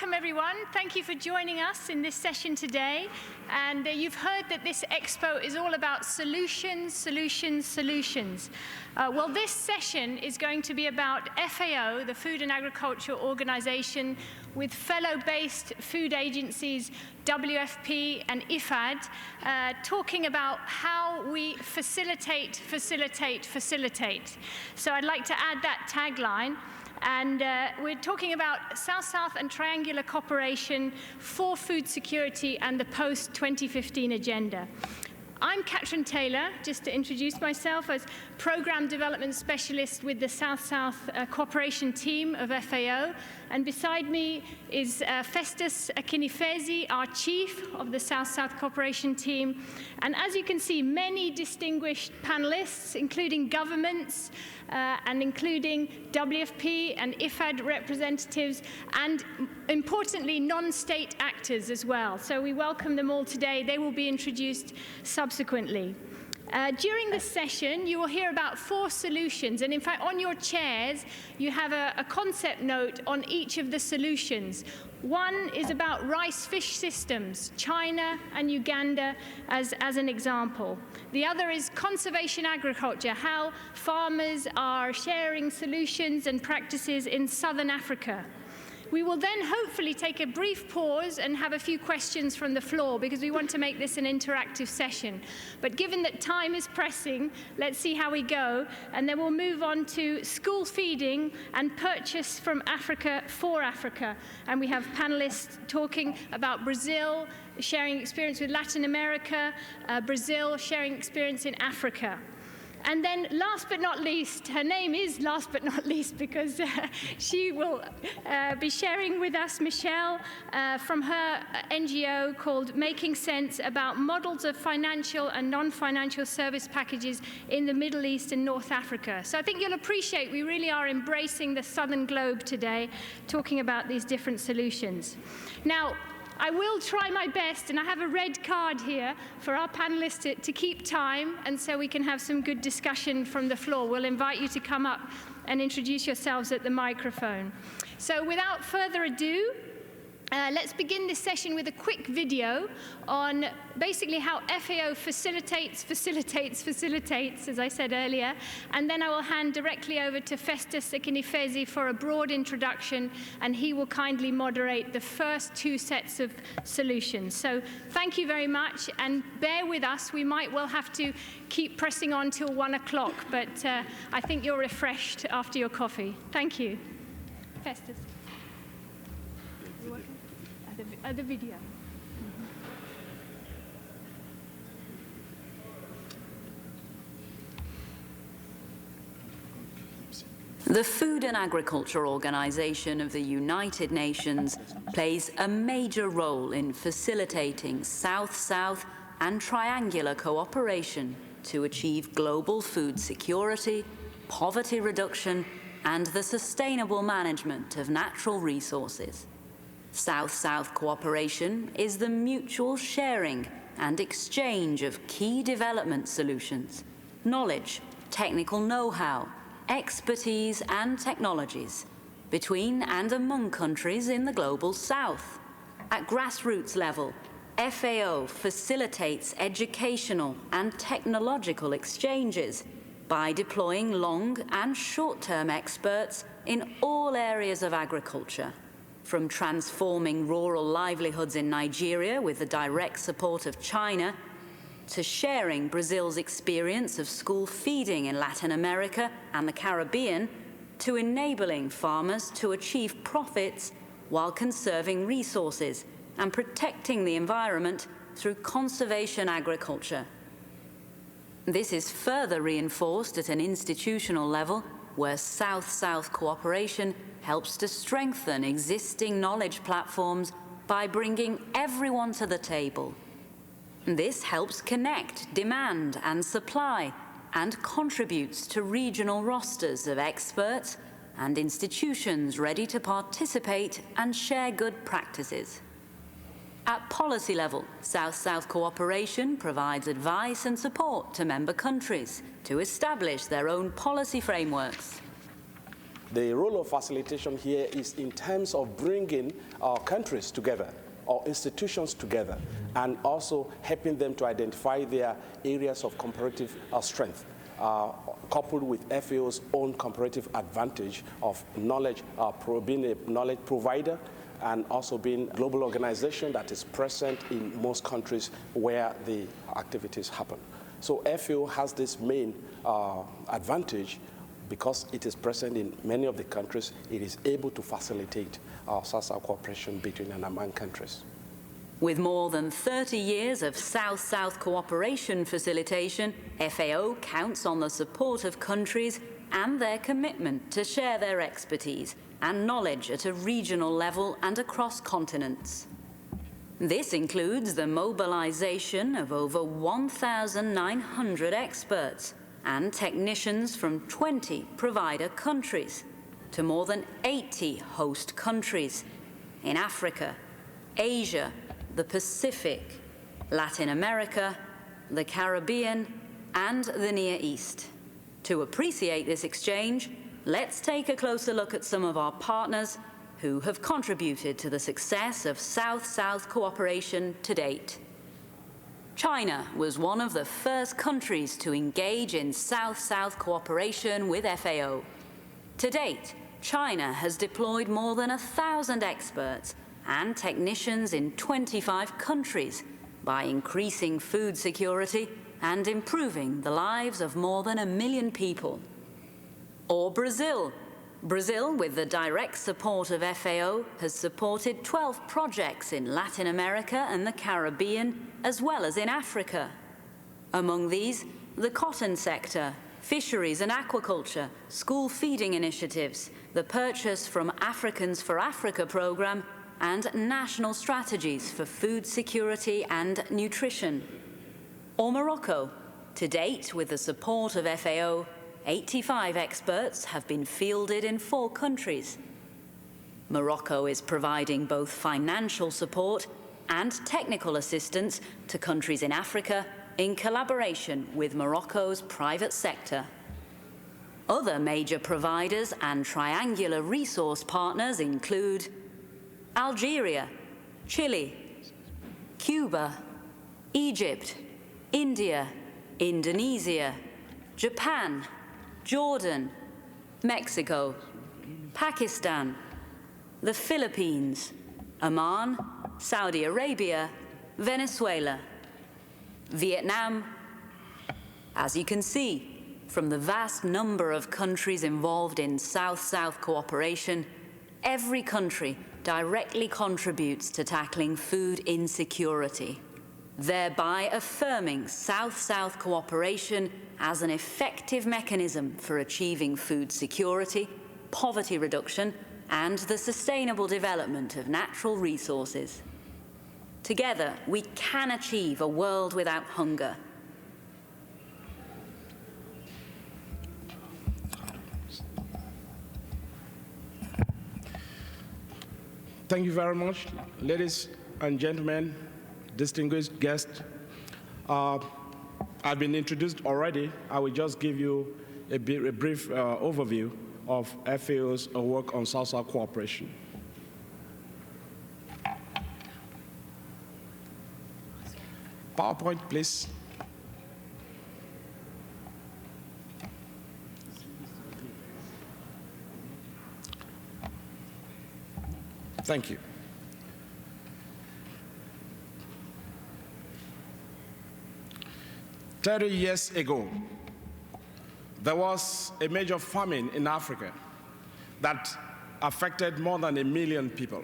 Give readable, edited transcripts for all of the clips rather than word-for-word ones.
welcome everyone. Thank you for joining us in this session today. And you've heard that this Expo is all about solutions, solutions, solutions. Well, this session is going to be about FAO, the Food and Agriculture Organization, with fellow-based food agencies, WFP and IFAD, talking about how we facilitate. So I'd like to add that tagline. And we're talking about South-South and triangular cooperation for food security and the post-2015 agenda. I'm Catherine Taylor, just to introduce myself, as Program Development Specialist with the South-South Cooperation Team of FAO. And beside me is Festus Akinifezi, our Chief of the South-South Cooperation Team. And as you can see, many distinguished panelists, including governments, and including WFP and IFAD representatives, and importantly, non-state actors as well. So we welcome them all today. They will be introduced subsequently. During this session, you will hear about 4 solutions, and in fact, on your chairs, you have a concept note on each of the solutions. One is about rice-fish systems, China and Uganda as an example. The other is conservation agriculture, how farmers are sharing solutions and practices in southern Africa. We will then hopefully take a brief pause and have a few questions from the floor, because we want to make this an interactive session. But given that time is pressing, let's see how we go, and then we'll move on to school feeding and purchase from Africa for Africa. And we have panelists talking about Brazil, sharing experience with Latin America, Brazil sharing experience in Africa. And then last but not least, her name is last but not least because she will be sharing with us, Michelle, from her NGO called Making Sense, about models of financial and non-financial service packages in the Middle East and North Africa. So I think you'll appreciate we really are embracing the southern globe today, talking about these different solutions. Now, I will try my best, and I have a red card here for our panelists to keep time, and so we can have some good discussion from the floor. We'll invite you to come up and introduce yourselves at the microphone. So without further ado, let's begin this session with a quick video on basically how FAO facilitates, as I said earlier, and then I will hand directly over to Festus Akinifezi for a broad introduction, and he will kindly moderate the first 2 sets of solutions. So thank you very much, and bear with us. We might well have to keep pressing on till 1 o'clock, but I think you're refreshed after your coffee. Thank you. Festus. You're welcome. The video. The Food and Agriculture Organization of the United Nations plays a major role in facilitating South-South and triangular cooperation to achieve global food security, poverty reduction, and the sustainable management of natural resources. South-South cooperation is the mutual sharing and exchange of key development solutions, knowledge, technical know-how, expertise and technologies between and among countries in the global South. At grassroots level, FAO facilitates educational and technological exchanges by deploying long and short-term experts in all areas of agriculture, from transforming rural livelihoods in Nigeria with the direct support of China, to sharing Brazil's experience of school feeding in Latin America and the Caribbean, to enabling farmers to achieve profits while conserving resources and protecting the environment through conservation agriculture. This is further reinforced at an institutional level, where South-South cooperation helps to strengthen existing knowledge platforms by bringing everyone to the table. This helps connect demand and supply and contributes to regional rosters of experts and institutions ready to participate and share good practices. At policy level, South-South cooperation provides advice and support to member countries to establish their own policy frameworks. The role of facilitation here is in terms of bringing our countries together, our institutions together, and also helping them to identify their areas of comparative strength, coupled with FAO's own comparative advantage of knowledge, being a knowledge provider, and also being a global organization that is present in most countries where the activities happen. So FAO has this main advantage because it is present in many of the countries. It is able to facilitate South-South cooperation between and among countries. With more than 30 years of South-South cooperation facilitation, FAO counts on the support of countries and their commitment to share their expertise and knowledge at a regional level and across continents. This includes the mobilization of over 1,900 experts and technicians from 20 provider countries to more than 80 host countries in Africa, Asia, the Pacific, Latin America, the Caribbean, and the Near East. To appreciate this exchange, let's take a closer look at some of our partners who have contributed to the success of South-South cooperation to date. China was one of the first countries to engage in South-South cooperation with FAO. To date, China has deployed more than 1,000 experts and technicians in 25 countries by increasing food security and improving the lives of more than 1 million people. Or Brazil. Brazil, with the direct support of FAO, has supported 12 projects in Latin America and the Caribbean, as well as in Africa. Among these, the cotton sector, fisheries and aquaculture, school feeding initiatives, the Purchase from Africans for Africa program, and national strategies for food security and nutrition. Or Morocco. To date, with the support of FAO, 85 experts have been fielded in 4 countries. Morocco is providing both financial support and technical assistance to countries in Africa in collaboration with Morocco's private sector. Other major providers and triangular resource partners include Algeria, Chile, Cuba, Egypt, India, Indonesia, Japan, Jordan, Mexico, Pakistan, the Philippines, Oman, Saudi Arabia, Venezuela, Vietnam. As you can see, from the vast number of countries involved in South-South cooperation, every country directly contributes to tackling food insecurity, thereby affirming South-South cooperation as an effective mechanism for achieving food security, poverty reduction, and the sustainable development of natural resources. Together, we can achieve a world without hunger. Thank you very much, ladies and gentlemen, distinguished guests. I've been introduced already. I will just give you a brief overview of FAO's work on South-South cooperation. PowerPoint, please. Thank you. "30 years ago, there was a major famine in Africa that affected more than 1 million people.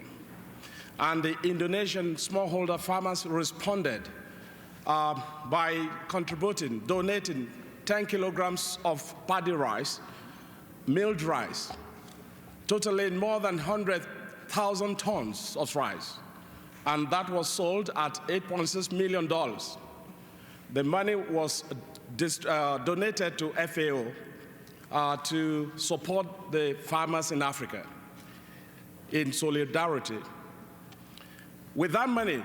And the Indonesian smallholder farmers responded by donating 10 kilograms of paddy rice, milled rice, totaling more than 100,000 tons of rice. And that was sold at $8.6 million. The money was donated to FAO to support the farmers in Africa in solidarity. With that money,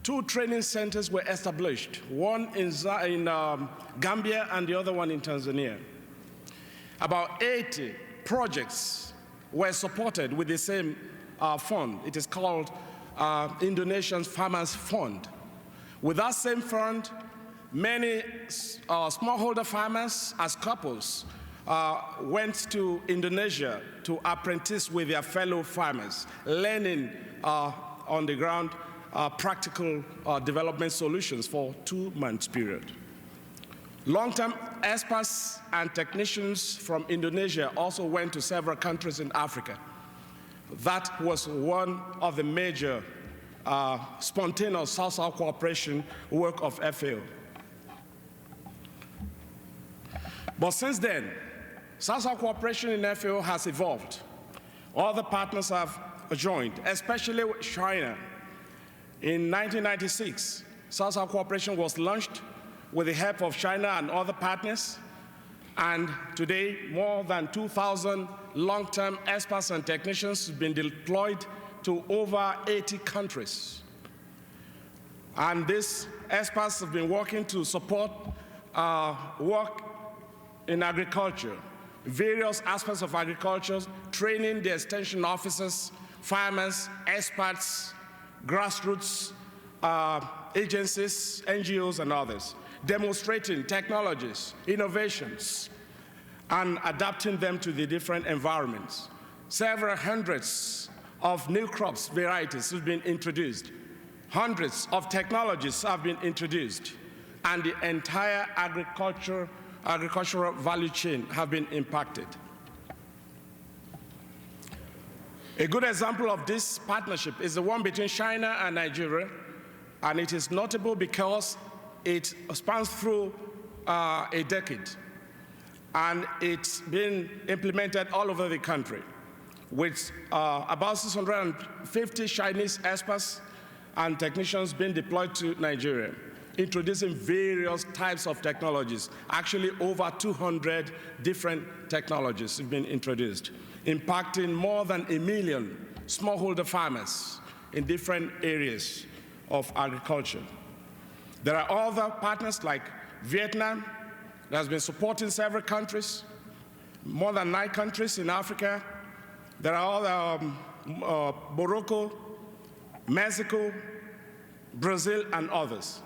2 training centers were established, one in Gambia and the other one in Tanzania. About 80 projects were supported with the same fund. It is called Indonesian Farmers Fund. With that same fund, many smallholder farmers as couples went to Indonesia to apprentice with their fellow farmers, learning on the ground practical development solutions for a 2-month period. Long-term experts and technicians from Indonesia also went to several countries in Africa. That was one of the major spontaneous South-South cooperation work of FAO. But since then, South-South cooperation in FAO has evolved. Other partners have joined, especially with China. In 1996, South-South cooperation was launched with the help of China and other partners. And today, more than 2,000 long-term experts and technicians have been deployed to over 80 countries. And these experts have been working to support work in agriculture, various aspects of agriculture, training the extension officers, farmers, experts, grassroots agencies, NGOs, and others, demonstrating technologies, innovations, and adapting them to the different environments. Several hundreds of new crops varieties have been introduced. Hundreds of technologies have been introduced, and the entire agricultural value chain have been impacted. A good example of this partnership is the one between China and Nigeria, and it is notable because it spans through a decade, and it's been implemented all over the country, with about 650 Chinese experts and technicians being deployed to Nigeria, introducing various types of technologies. Actually, over 200 different technologies have been introduced, impacting more than 1 million smallholder farmers in different areas of agriculture. There are other partners like Vietnam that has been supporting several countries, more than 9 countries in Africa. There are other Morocco, Mexico, Brazil, and others.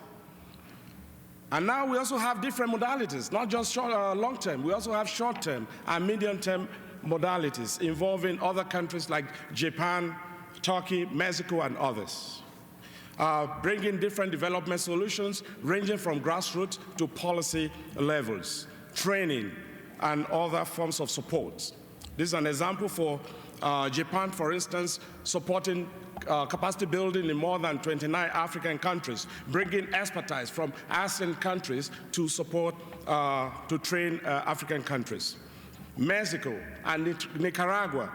And now we also have different modalities, not just long-term. We also have short-term and medium-term modalities involving other countries like Japan, Turkey, Mexico, and others. Bringing different development solutions ranging from grassroots to policy levels, training, and other forms of support. This is an example for Japan, for instance, supporting capacity building in more than 29 African countries, bringing expertise from ASEAN countries to support, to train African countries. Mexico and Nicaragua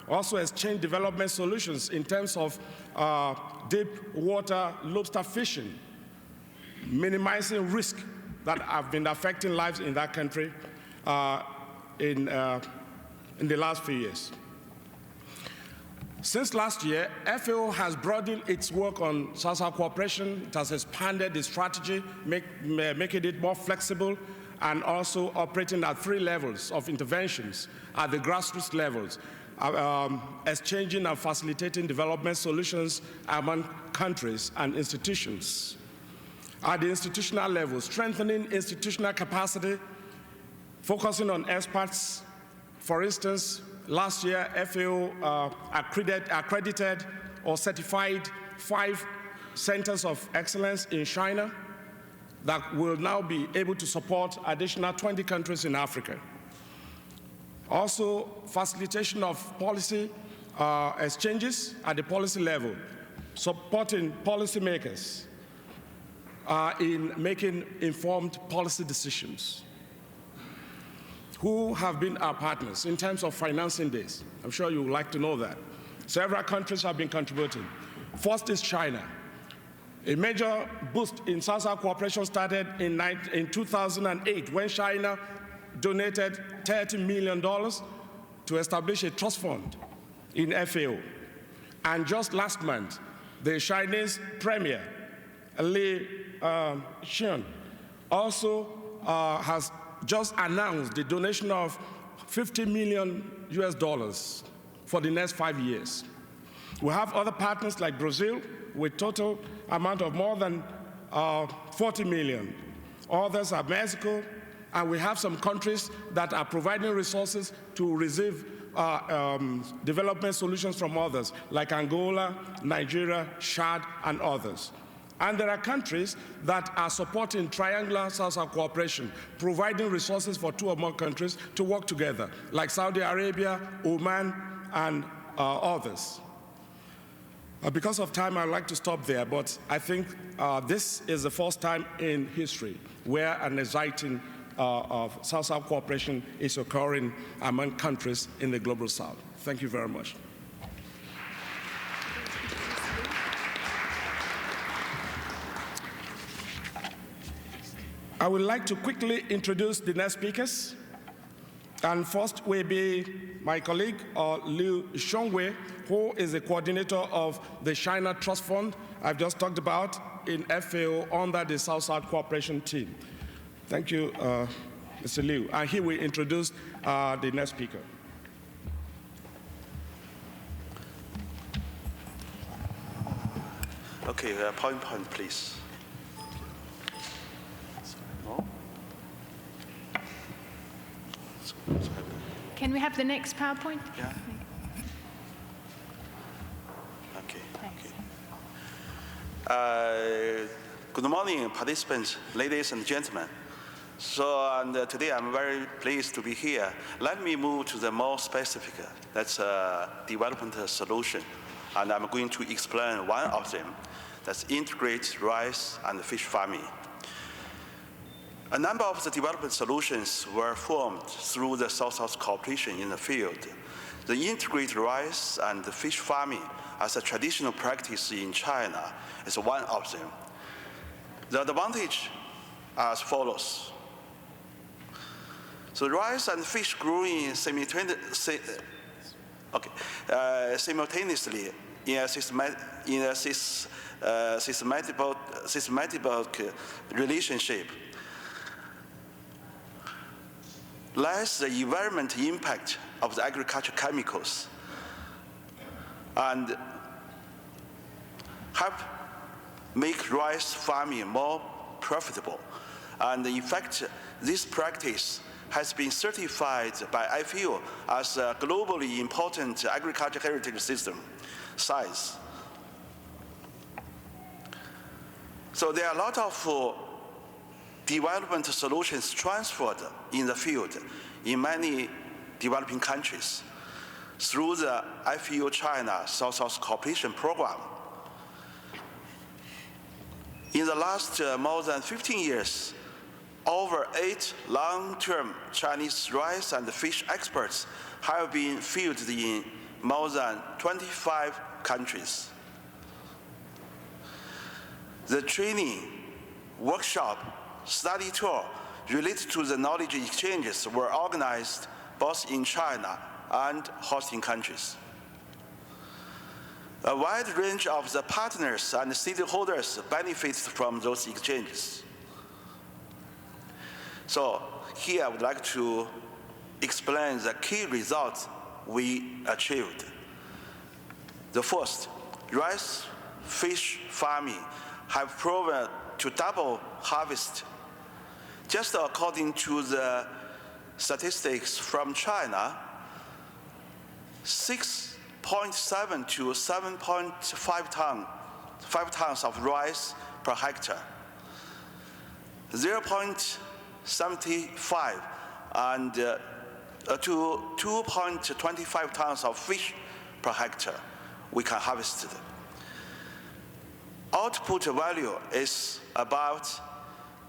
also exchange development solutions in terms of deep water lobster fishing, minimizing risk that have been affecting lives in that country in the last few years. Since last year, FAO has broadened its work on South-South cooperation. It has expanded the strategy, making it more flexible, and also operating at 3 levels of interventions at the grassroots levels, exchanging and facilitating development solutions among countries and institutions. At the institutional level, strengthening institutional capacity, focusing on experts. For instance, last year, FAO accredited or certified 5 centers of excellence in China that will now be able to support additional 20 countries in Africa. Also, facilitation of policy exchanges at the policy level, supporting policymakers in making informed policy decisions. Who have been our partners in terms of financing this? I'm sure you would like to know that. Several countries have been contributing. First is China. A major boost in South-South cooperation started in 2008 when China donated $30 million to establish a trust fund in FAO. And just last month, the Chinese Premier, Li Qian, also has just announced the donation of $50 million US for the next 5 years. We have other partners like Brazil with total amount of more than 40 million. Others are Mexico, and we have some countries that are providing resources to receive development solutions from others, like Angola, Nigeria, Chad, and others. And there are countries that are supporting triangular South-South cooperation, providing resources for 2 or more countries to work together, like Saudi Arabia, Oman, and others. Because of time, I'd like to stop there, but I think this is the first time in history where an exciting of South-South cooperation is occurring among countries in the Global South. Thank you very much. I would like to quickly introduce the next speakers. And first will be my colleague, Liu Xiongwei, who is the coordinator of the China Trust Fund I've just talked about in FAO under the South-South Cooperation Team. Thank you, Mr. Liu. And he will introduce the next speaker. Okay, point, please. No? Can we have the next PowerPoint? Yeah. Okay. Thanks. Okay. Good morning, participants, ladies and gentlemen. Today I'm very pleased to be here. Let me move to the more specific, that's development solution. And I'm going to explain one of them, that's integrated rice and fish farming. A number of the development solutions were formed through the South-South cooperation in the field. The integrated rice and fish farming as a traditional practice in China is one of them. The advantage as follows. So rice and fish growing simultaneously in a systematic relationship less the environmental impact of the agricultural chemicals and help make rice farming more profitable. And in fact, this practice has been certified by FAO as a globally important agricultural heritage system sites. So there are a lot of development solutions transferred in the field in many developing countries through the FAO China South-South Cooperation Program. In the last more than 15 years, over 8 long-term Chinese rice and fish experts have been fielded in more than 25 countries. The training, workshop, study tour related to the knowledge exchanges were organized both in China and hosting countries. A wide range of the partners and stakeholders benefit from those exchanges. So here I would like to explain the key results we achieved. The first, rice fish farming have proven to double harvest. Just according to the statistics from China, 6.7 to 7.5 tons of rice per hectare, 0.75 and to 2.25 tons of fish per hectare we can harvest. Output value is about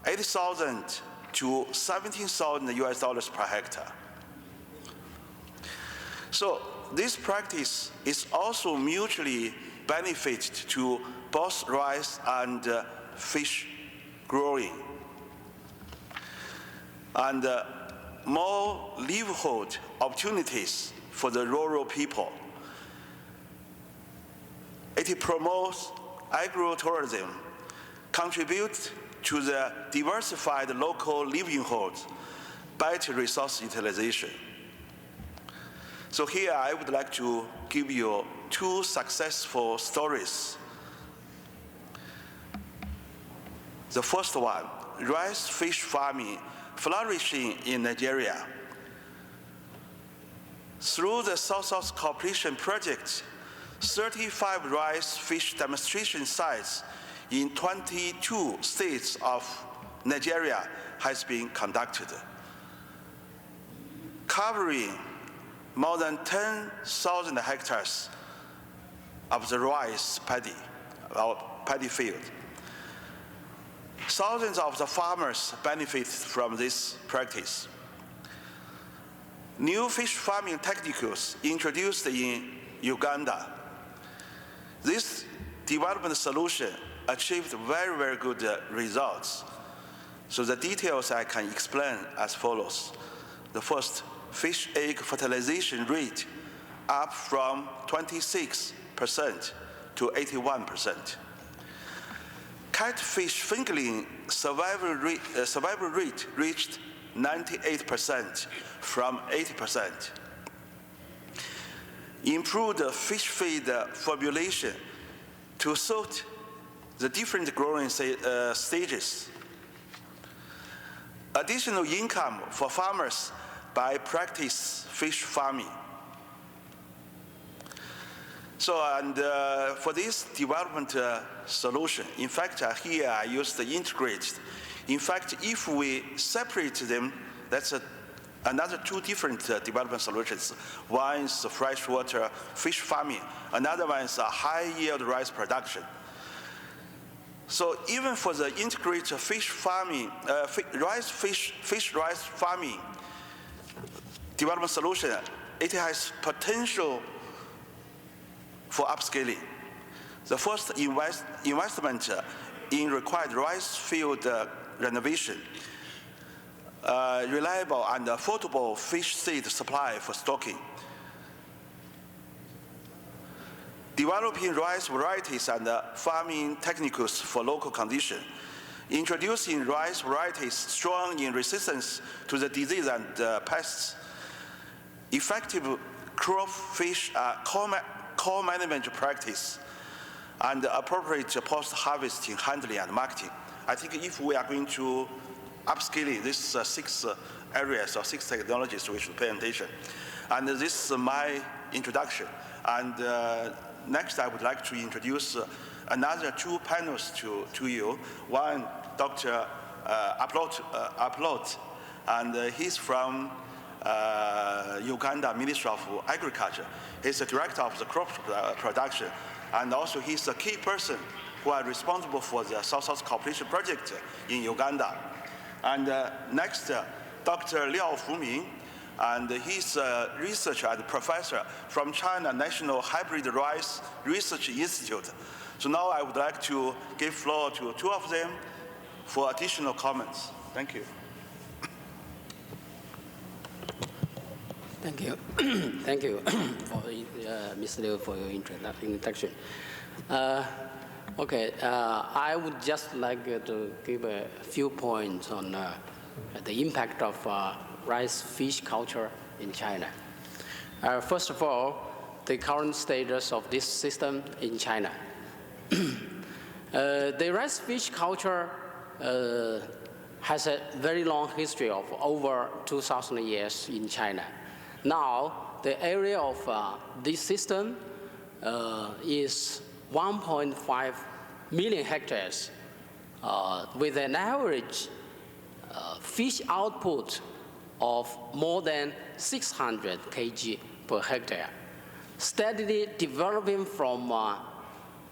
80,000 to 17,000 US dollars per hectare. So this practice is also mutually beneficial to both rice and fish growing, and more livelihood opportunities for the rural people. It promotes agro-tourism, contributes to the diversified local livelihoods, better resource utilization. So here I would like to give you two successful stories. The first one, rice fish farming flourishing in Nigeria. Through the South-South Cooperation Project, 35 rice fish demonstration sites in 22 states of Nigeria has been conducted, covering more than 10,000 hectares of the rice paddy, or paddy field. Thousands of the farmers benefit from this practice. New fish farming techniques introduced in Uganda. This development solution achieved very, very good results. So the details I can explain as follows. The first, fish egg fertilization rate up from 26% to 81%. Catfish fingerling survival rate reached 98% from 80%. Improved fish feed formulation to suit the different growing stages. Additional income for farmers by practice fish farming. So, and for this development solution, in fact, here I use the integrated. In fact, if we separate them, that's another two different development solutions. One is freshwater fish farming, another one is high yield rice production. So even for the integrated fish farming, rice farming development solution, it has potential for upscaling. The first investment in required rice field renovation, reliable and affordable fish seed supply for stocking, developing rice varieties and farming techniques for local conditions, introducing rice varieties strong in resistance to the disease and pests, effective crop fish core management practice, and appropriate post-harvesting handling and marketing. I think if we are going to upscaling these 6 areas or 6 technologies, we should pay attention. And this is my introduction. And next, I would like to introduce another 2 panels to you. One, Dr. Aplot, and he's from Uganda Ministry of Agriculture. He's the director of the crop production, and also he's the key person who are responsible for the South-South Cooperation Project in Uganda. And next, Dr. Liao Fuming, and he's a researcher and professor from China National Hybrid Rice Research Institute. So now I would like to give floor to 2 of them for additional comments. Thank you. Thank you. Thank you, for, Mr. Liu, for your introduction. Okay, I would just like to give a few points on the impact of rice fish culture in China. First of all, the current status of this system in China. The rice fish culture has a very long history of over 2,000 years in China. Now, the area of this system is 1.5 million hectares with an average fish output of more than 600 kg per hectare, steadily developing from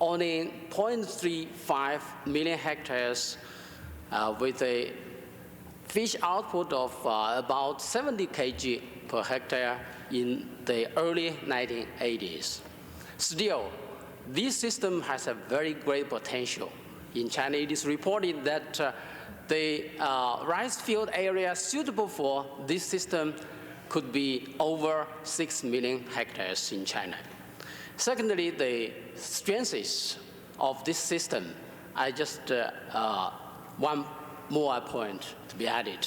only 0.35 million hectares with a fish output of about 70 kg per hectare in the early 1980s. Still, this system has a very great potential. In China, it is reported that the rice field area suitable for this system could be over 6 million hectares in China. Secondly, the strengths of this system, I just one more point to be added.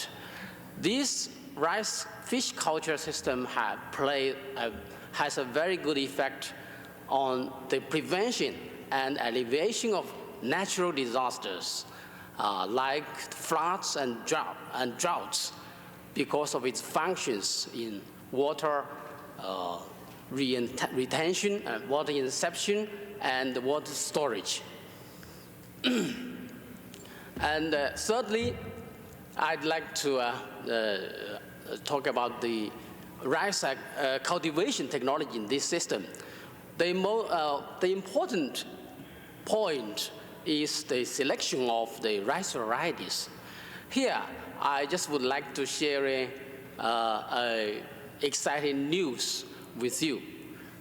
This rice fish culture system has a very good effect on the prevention and alleviation of natural disasters like floods and droughts because of its functions in water retention, water inception, and water storage. And thirdly, I'd like to talk about the rice cultivation technology in this system. The important point is the selection of the rice varieties. Here, I just would like to share exciting news with you.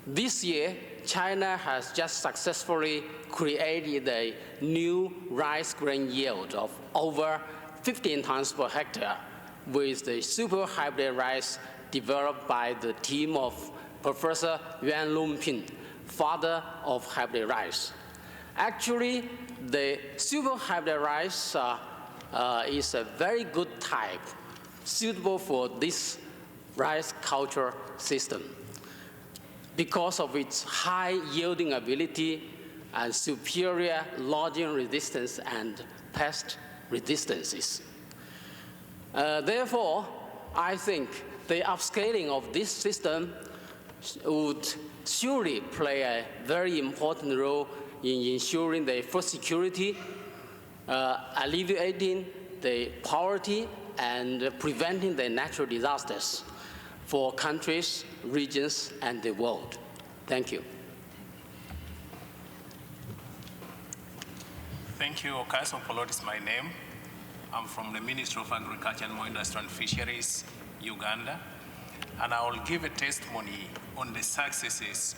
This year, China has just successfully created a new rice grain yield of over 15 tons per hectare with the super hybrid rice developed by the team of Professor Yuan Longping, father of hybrid rice. Actually, the super hybrid rice is a very good type suitable for this rice culture system because of its high yielding ability and superior lodging resistance and pest resistances. Therefore, I think the upscaling of this system would surely play a very important role in ensuring the food security, alleviating the poverty, and preventing the natural disasters for countries, regions, and the world. Thank you. Thank you. Okaso Polot is my name. I'm from the Ministry of Agriculture and More Industry and Fisheries, Uganda, and I will give a testimony on the successes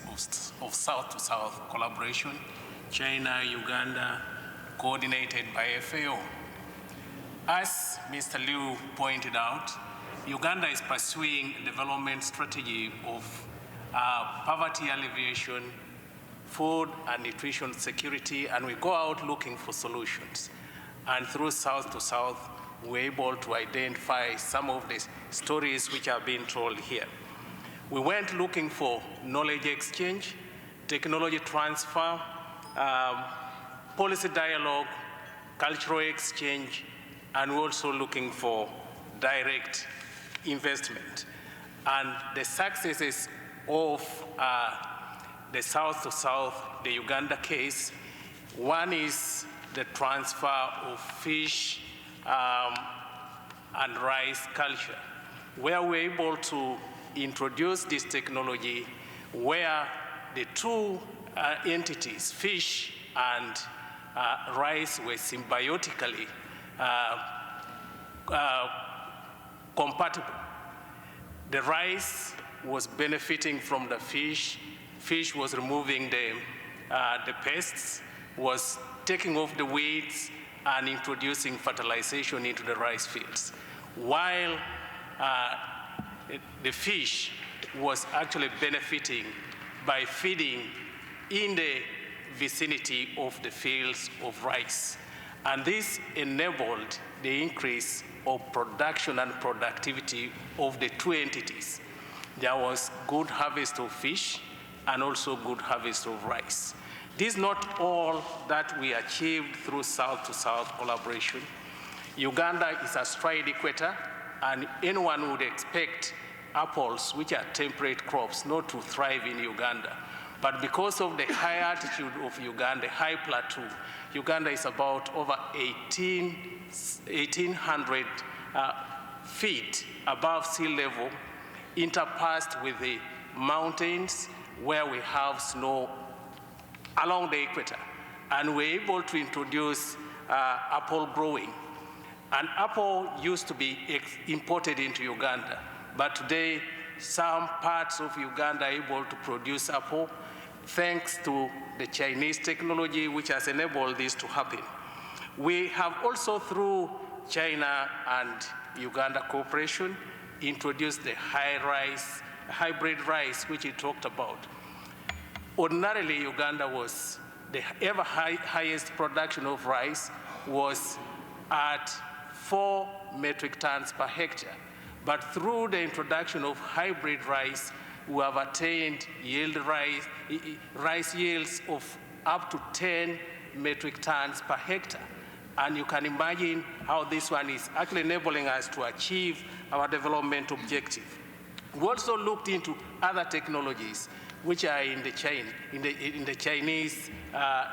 of South-to-South collaboration, China, Uganda, coordinated by FAO. As Mr. Liu pointed out, Uganda is pursuing a development strategy of poverty alleviation, food and nutrition security, and we go out looking for solutions. And through South-to-South, we're able to identify some of the stories which are being told here. We went looking for knowledge exchange, technology transfer, policy dialogue, cultural exchange, and we're also looking for direct investment. And the successes of the South-to-South, the Uganda case, one is the transfer of fish and rice culture, where we're able to introduce this technology where the two entities, fish and rice, were symbiotically compatible. The rice was benefiting from the fish was removing the pests, was taking off the weeds and introducing fertilization into the rice fields, while the fish was actually benefiting by feeding in the vicinity of the fields of rice. And this enabled the increase of production and productivity of the two entities. There was good harvest of fish and also good harvest of rice. This is not all that we achieved through South-to-South collaboration. Uganda is a stride equator, and anyone would expect apples, which are temperate crops, not to thrive in Uganda. But because of the high altitude of Uganda, high plateau, Uganda is about over 1,800 feet above sea level, interpassed with the mountains where we have snow along the equator. And we're able to introduce apple growing. And apple used to be imported into Uganda, but today some parts of Uganda are able to produce apple thanks to the Chinese technology which has enabled this to happen. We have also, through China and Uganda cooperation, introduced the hybrid rice, which he talked about. Ordinarily, Uganda was the ever highest production of rice was at 4 metric tons per hectare. But through the introduction of hybrid rice, we have attained rice yields of up to 10 metric tons per hectare. And you can imagine how this one is actually enabling us to achieve our development objective. We also looked into other technologies which are in the Chinese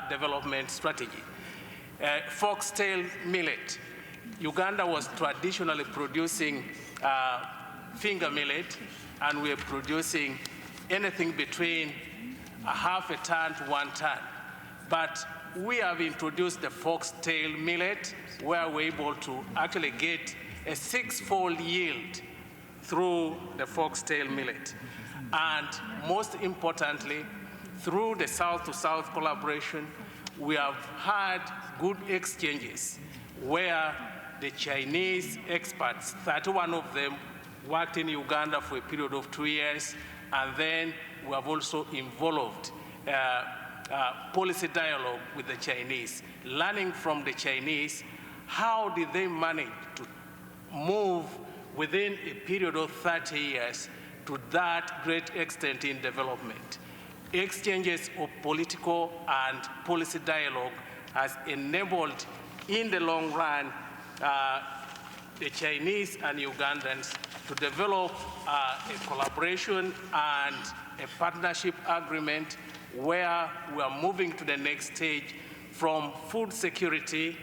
development strategy. Foxtail millet. Uganda was traditionally producing finger millet, and we're producing anything between a half a ton to 1 ton. But we have introduced the foxtail millet, where we're able to actually get a 6-fold yield through the foxtail millet. And most importantly, through the South-to-South collaboration, we have had good exchanges where the Chinese experts, 31 of them, worked in Uganda for a period of 2 years, and then we have also involved policy dialogue with the Chinese, learning from the Chinese how did they manage to move within a period of 30 years to that great extent in development. Exchanges of political and policy dialogue has enabled, in the long run, the Chinese and Ugandans to develop a collaboration and a partnership agreement where we are moving to the next stage. From food security,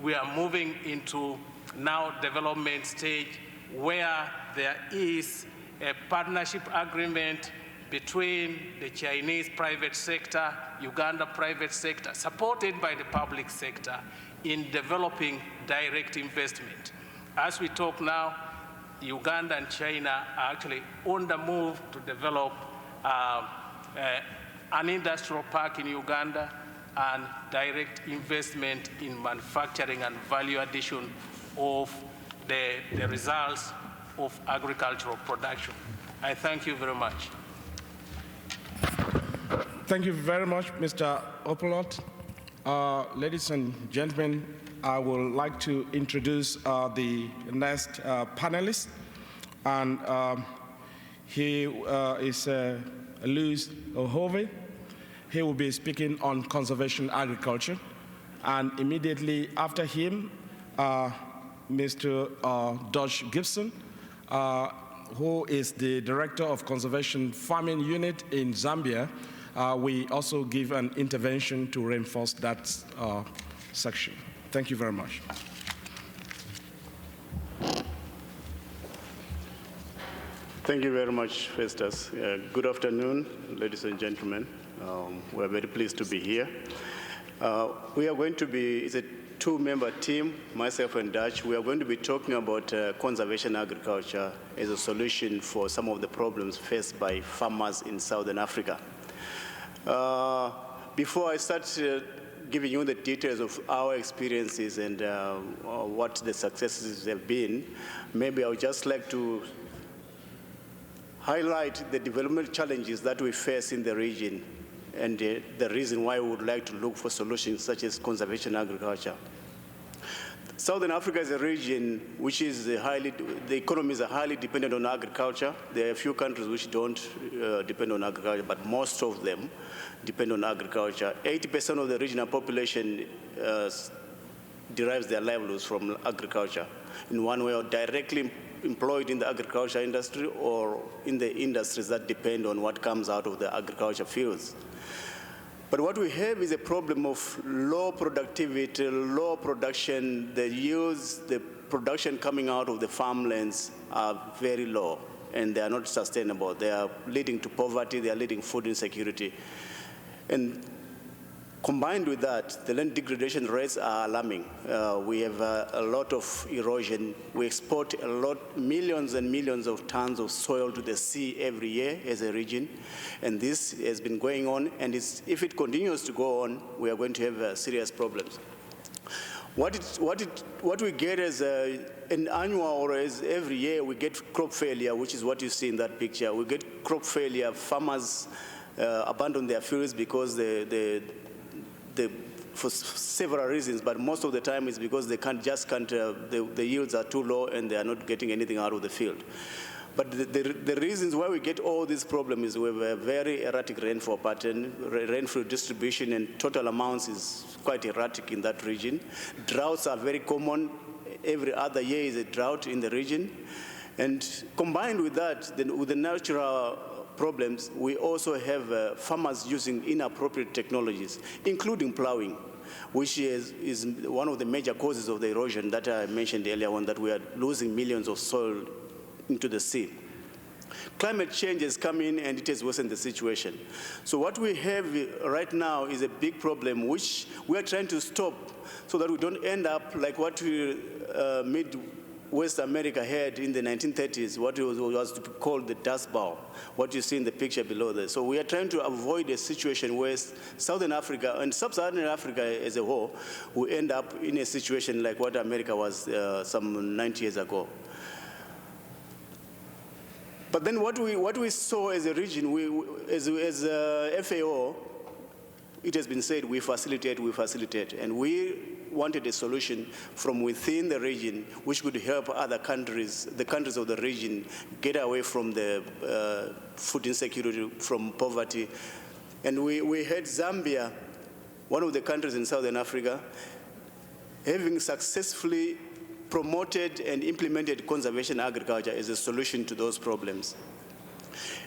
we are moving into now development stage where there is a partnership agreement between the Chinese private sector, Uganda private sector, supported by the public sector in developing direct investment. As we talk now, Uganda and China are actually on the move to develop an industrial park in Uganda and direct investment in manufacturing and value addition of the results of agricultural production. I thank you very much. Thank you very much, Mr. Opolot. Ladies and gentlemen, I would like to introduce the next panelist, and he is Luis Ohove. He will be speaking on conservation agriculture, and immediately after him, Mr. Dodge Gibson, who is the Director of Conservation Farming Unit in Zambia. We also give an intervention to reinforce that section. Thank you very much. Thank you very much, Festus. Good afternoon, ladies and gentlemen. We're very pleased to be here. We are going to be, it's a two-member team, myself and Dutch. We are going to be talking about conservation agriculture as a solution for some of the problems faced by farmers in Southern Africa. Before I start giving you the details of our experiences and what the successes have been, maybe I would just like to highlight the development challenges that we face in the region and the reason why we would like to look for solutions such as conservation agriculture. Southern Africa is a region which is the economies are highly dependent on agriculture. There are a few countries which don't depend on agriculture, but most of them depend on agriculture. 80% of the regional population derives their livelihoods from agriculture in one way, or directly employed in the agriculture industry or in the industries that depend on what comes out of the agriculture fields. But what we have is a problem of low productivity, low production. The yields, the production coming out of the farmlands are very low, and they are not sustainable. They are leading to poverty, they are leading food insecurity. And combined with that, the land degradation rates are alarming. We have a lot of erosion. We export millions and millions of tons of soil to the sea every year as a region. And this has been going on, and if it continues to go on, we are going to have serious problems. What we get as an annual or as every year, we get crop failure, which is what you see in that picture. We get crop failure. Farmers abandon their fields because the for several reasons, but most of the time it's because they the yields are too low and they are not getting anything out of the field. But the reasons why we get all these problems is we have a very erratic rainfall pattern, rainfall distribution and total amounts is quite erratic in that region. Droughts are very common. Every other year is a drought in the region. And combined with that, with the natural problems, we also have farmers using inappropriate technologies, including plowing, which is one of the major causes of the erosion that I mentioned earlier on, that we are losing millions of soil into the sea. Climate change has come in and it has worsened the situation. So what we have right now is a big problem which we are trying to stop so that we don't end up like what West America had in the 1930s, what was called the Dust Bowl, what you see in the picture below there. So we are trying to avoid a situation where Southern Africa and Sub-Saharan Africa as a whole will end up in a situation like what America was some 90 years ago. But then what we saw as a region, as FAO, it has been said we facilitate, and we wanted a solution from within the region which could help other countries, the countries of the region, get away from the food insecurity, from poverty. And we had Zambia, one of the countries in Southern Africa, having successfully promoted and implemented conservation agriculture as a solution to those problems.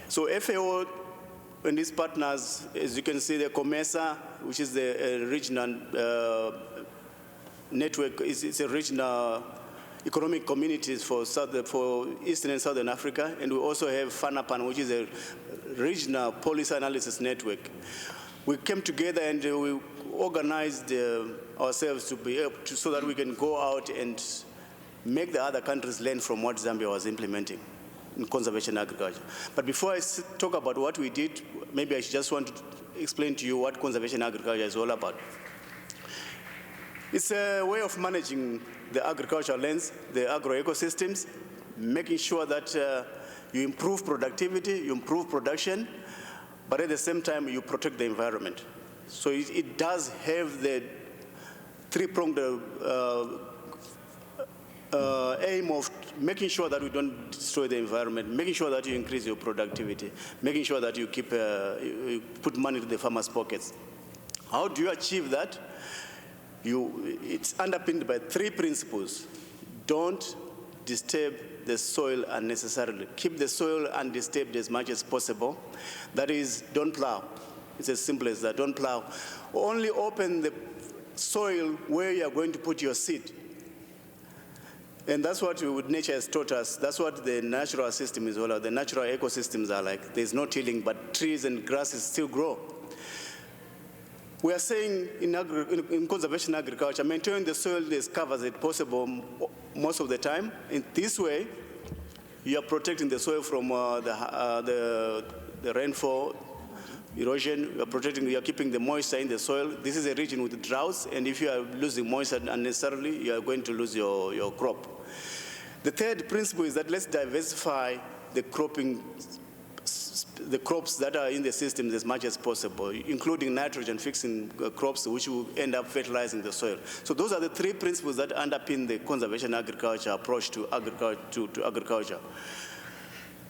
So FAO and its partners, as you can see, the COMESA, which is the regional network, it's a regional economic communities for Eastern and Southern Africa, and we also have FANAPAN, which is a regional policy analysis network. We came together and we organized ourselves to be able to, so that we can go out and make the other countries learn from what Zambia was implementing in conservation agriculture. But before I talk about what we did, maybe I just want to explain to you what conservation agriculture is all about. It's a way of managing the agricultural lands, the agro-ecosystems, making sure that you improve productivity, you improve production, but at the same time you protect the environment. So it does have the three-pronged aim of making sure that we don't destroy the environment, making sure that you increase your productivity, making sure that you you put money to the farmers' pockets. How do you achieve that? It's underpinned by three principles. Don't disturb the soil unnecessarily. Keep the soil undisturbed as much as possible. That is, don't plow. It's as simple as that. Don't plow. Only open the soil where you are going to put your seed. And that's what nature has taught us. That's what the natural system is all about. The natural ecosystems are like. There's no tilling, but trees and grasses still grow. We are saying in conservation agriculture, maintain the soil as covered as possible most of the time. In this way, you are protecting the soil from the rainfall, erosion. You are keeping the moisture in the soil. This is a region with droughts, and if you are losing moisture unnecessarily, you are going to lose your crop. The third principle is that let's diversify the crops that are in the systems as much as possible, including nitrogen-fixing crops, which will end up fertilizing the soil. So those are the three principles that underpin the conservation agriculture approach to agriculture.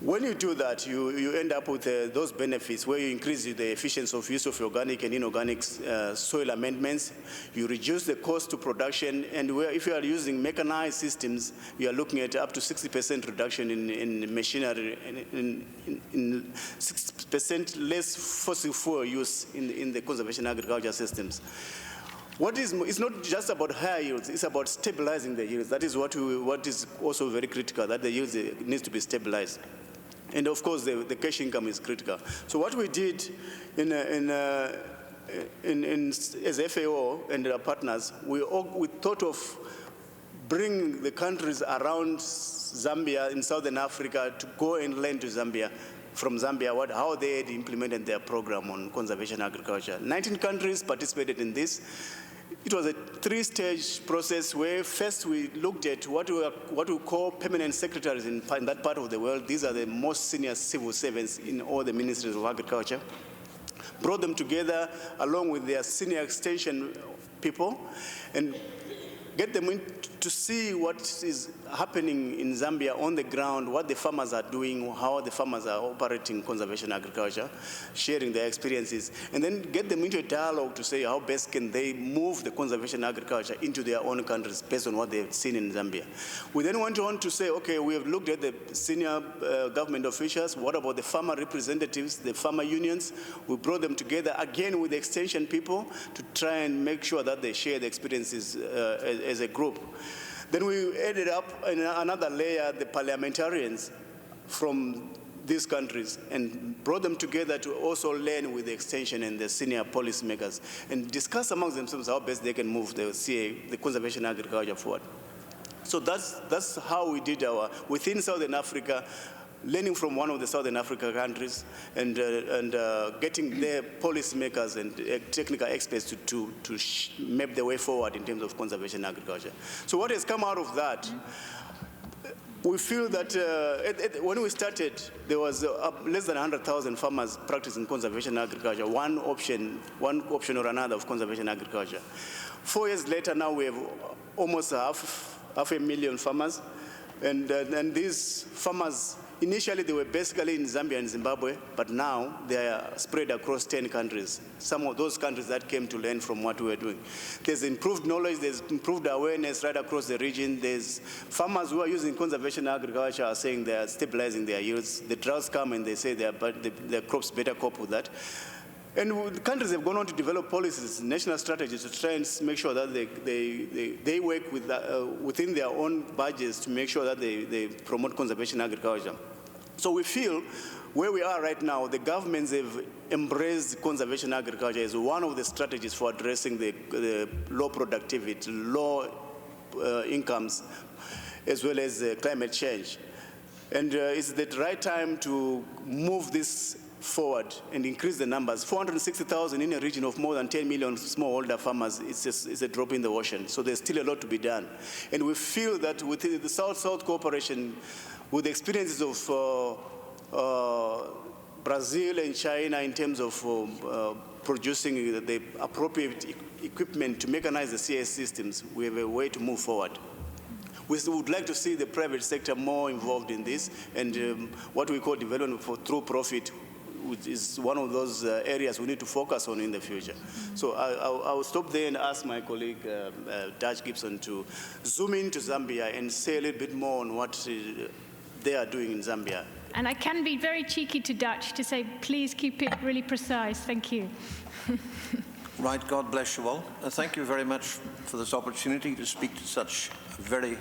When you do that, you end up with those benefits where you increase the efficiency of use of organic and inorganic soil amendments. You reduce the cost to production, and if you are using mechanized systems, you are looking at up to 60% reduction in machinery, in 6% less fossil fuel use in the conservation agriculture systems. It's not just about higher yields, it's about stabilizing the yields. That is what is also very critical, that the yields needs to be stabilized. And of course, the cash income is critical. So what we did as FAO and our partners, we thought of bringing the countries around Zambia in Southern Africa to go and learn from Zambia how they had implemented their program on conservation agriculture. 19 countries participated in this. It was a three-stage process where first we looked at what we call permanent secretaries in that part of the world. These are the most senior civil servants in all the ministries of agriculture. Brought them together along with their senior extension people and get them to see what is happening in Zambia on the ground, what the farmers are doing, how the farmers are operating conservation agriculture, sharing their experiences, and then get them into a dialogue to say how best can they move the conservation agriculture into their own countries based on what they've seen in Zambia. We then went on to say, okay, we have looked at the senior government officials, what about the farmer representatives, the farmer unions? We brought them together again with the extension people to try and make sure that they share the experiences as a group. Then we added up in another layer the parliamentarians from these countries and brought them together to also learn with the extension and the senior policymakers and discuss amongst themselves how best they can move the CA, the conservation agriculture, forward. So that's how we did our, within Southern Africa, learning from one of the Southern Africa countries and getting their policymakers and technical experts to map the way forward in terms of conservation agriculture. So what has come out of that, we feel that when we started, there was less than 100,000 farmers practicing conservation agriculture, one option or another of conservation agriculture. 4 years later, now we have almost half a million farmers, and these farmers, initially, they were basically in Zambia and Zimbabwe, but now they are spread across 10 countries. Some of those countries that came to learn from what we were doing. There's improved knowledge, there's improved awareness right across the region. There's farmers who are using conservation agriculture are saying they are stabilizing their yields. The droughts come and they say their crops better cope with that. And countries have gone on to develop policies, national strategies to try and make sure that they work with within their own budgets to make sure that they promote conservation agriculture. So we feel where we are right now, the governments have embraced conservation agriculture as one of the strategies for addressing the low productivity, low incomes, as well as climate change. And it's the right time to move this forward and increase the numbers. 460,000 in a region of more than 10 million smallholder farmers is a drop in the ocean. So there's still a lot to be done. And we feel that with the South-South cooperation, with the experiences of Brazil and China in terms of producing the appropriate equipment to mechanize the CS systems, we have a way to move forward. We would like to see the private sector more involved in this, and what we call development through profit, which is one of those areas we need to focus on in the future. So I will stop there and ask my colleague, Dutch Gibson, to zoom into Zambia and say a little bit more on what they are doing in Zambia. And I can be very cheeky to Dutch to say, please keep it really precise. Thank you. Right, God bless you all. Thank you very much for this opportunity to speak to such a very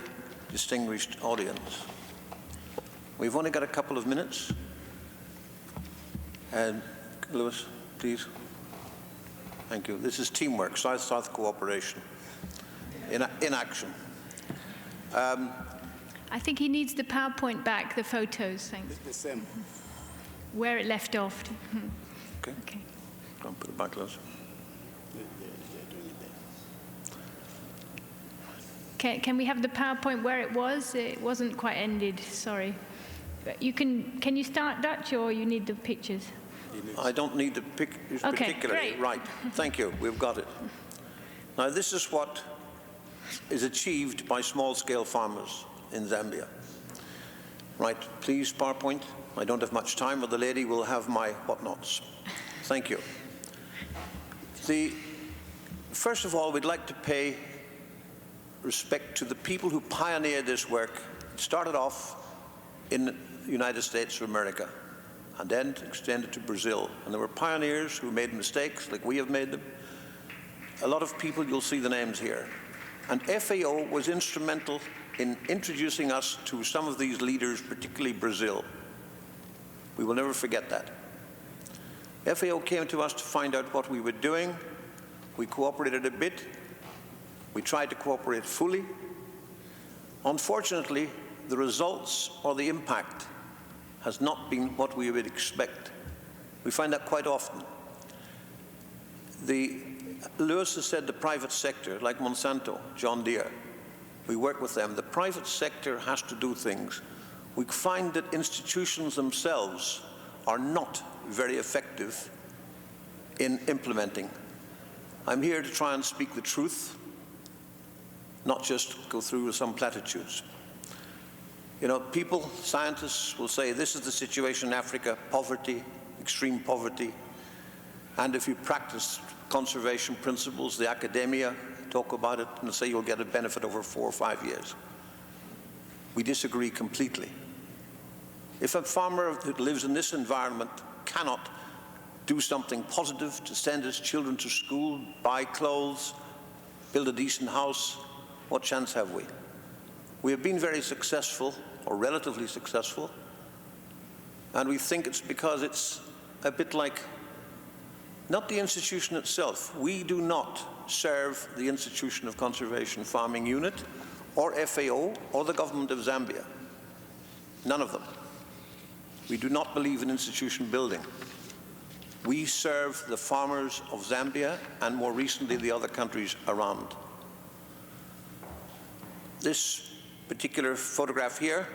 distinguished audience. We've only got a couple of minutes. And Lewis, please. Thank you. This is teamwork, South-South cooperation in action. I think he needs the PowerPoint back, the photos, thanks. The same. Where it left off. Okay. Go and put it back, Lewis. Can we have the PowerPoint where it was? It wasn't quite ended, sorry. But can you start, Dutch, or you need the pictures? I don't need the pictures particularly. Great. Right, thank you, we've got it. Now this is what is achieved by small-scale farmers in Zambia. Right, please, PowerPoint. I don't have much time, but the lady will have my whatnots. Thank you. First of all, we'd like to pay respect to the people who pioneered this work. It started off in the United States of America and then extended to Brazil. And there were pioneers who made mistakes like we have made them. A lot of people, you'll see the names here. And FAO was instrumental in introducing us to some of these leaders, particularly Brazil. We will never forget that. FAO came to us to find out what we were doing. We cooperated a bit. We tried to cooperate fully. Unfortunately, the results or the impact has not been what we would expect. We find that quite often. Lewis has said the private sector, like Monsanto, John Deere, we work with them. The private sector has to do things. We find that institutions themselves are not very effective in implementing. I'm here to try and speak the truth, not just go through some platitudes. You know, people, scientists will say this is the situation in Africa, poverty, extreme poverty, and if you practice conservation principles, the academia talk about it and say you'll get a benefit over 4 or 5 years. We disagree completely. If a farmer who lives in this environment cannot do something positive to send his children to school, buy clothes, build a decent house, what chance have we? We have been very successful, or relatively successful, and we think it's because it's a bit like, not the institution itself. We do not serve the Institution of Conservation Farming Unit, or FAO, or the government of Zambia. None of them. We do not believe in institution building. We serve the farmers of Zambia and more recently the other countries around. This particular photograph here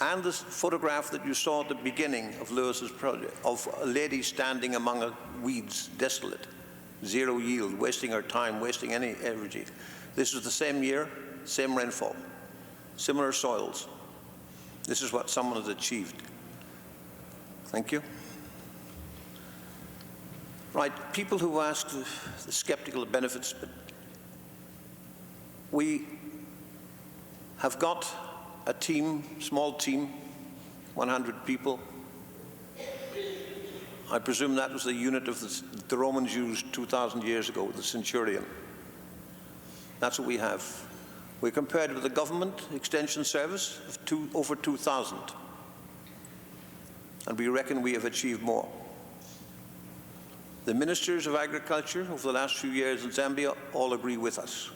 and this photograph that you saw at the beginning of Lewis's project of a lady standing among weeds, desolate, zero yield, wasting her time, wasting any energy. This is the same year, same rainfall, similar soils. This is what someone has achieved. Thank you. Right, people who ask the skeptical of benefits, but we have got a team, small team, 100 people. I presume that was the unit of the Romans used 2,000 years ago, the centurion. That's what we have. We're compared with the government extension service of over 2,000. And we reckon we have achieved more. The ministers of agriculture over the last few years in Zambia all agree with us.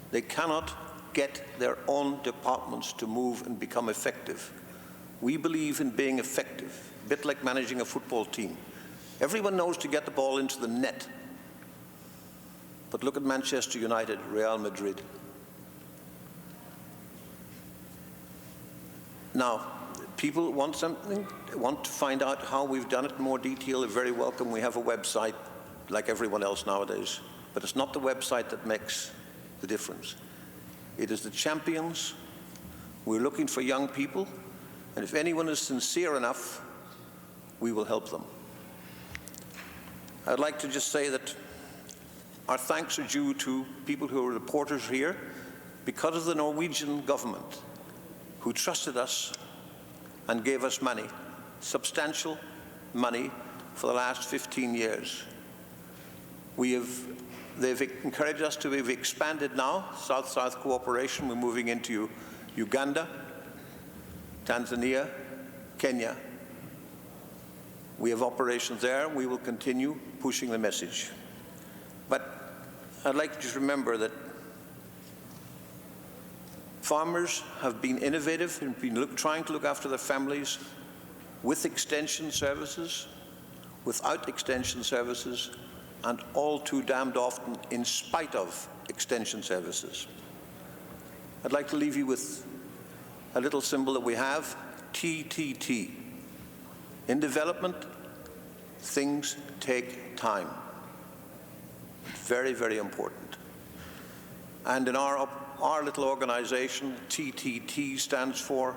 They cannot get their own departments to move and become effective. We believe in being effective, a bit like managing a football team. Everyone knows to get the ball into the net. But look at Manchester United, Real Madrid. Now, people want something, want to find out how we've done it in more detail, they're very welcome. We have a website like everyone else nowadays. But it's not the website that makes the difference. It is the champions. We're looking for young people. And if anyone is sincere enough, we will help them. I'd like to just say that our thanks are due to people who are reporters here because of the Norwegian government who trusted us and gave us money, substantial money for the last 15 years. They've encouraged us to, we've expanded now, South-South cooperation. We're moving into Uganda, Tanzania, Kenya. We have operations there. We will continue pushing the message. But I'd like you to remember that farmers have been innovative and been trying to look after their families with extension services, without extension services, and all too damned often in spite of extension services. I'd like to leave you with a little symbol that we have, TTT. In development, things take time. Very, very important. And in our little organization, TTT stands for,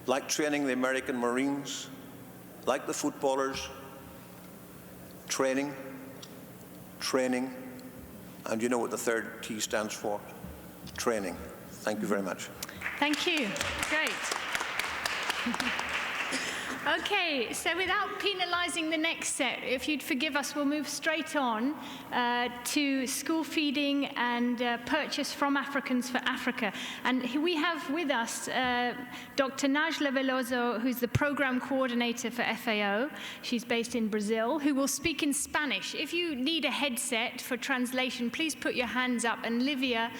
like training the American Marines, like the footballers, training, training, and you know what the third T stands for? Training. Thank you very much. Thank you. Great. Okay, so without penalising the next set, if you'd forgive us, we'll move straight on to school feeding and purchase from Africans for Africa. And we have with us Dr. Najla Veloso, who's the program coordinator for FAO. She's based in Brazil, who will speak in Spanish. If you need a headset for translation, please put your hands up, and Livia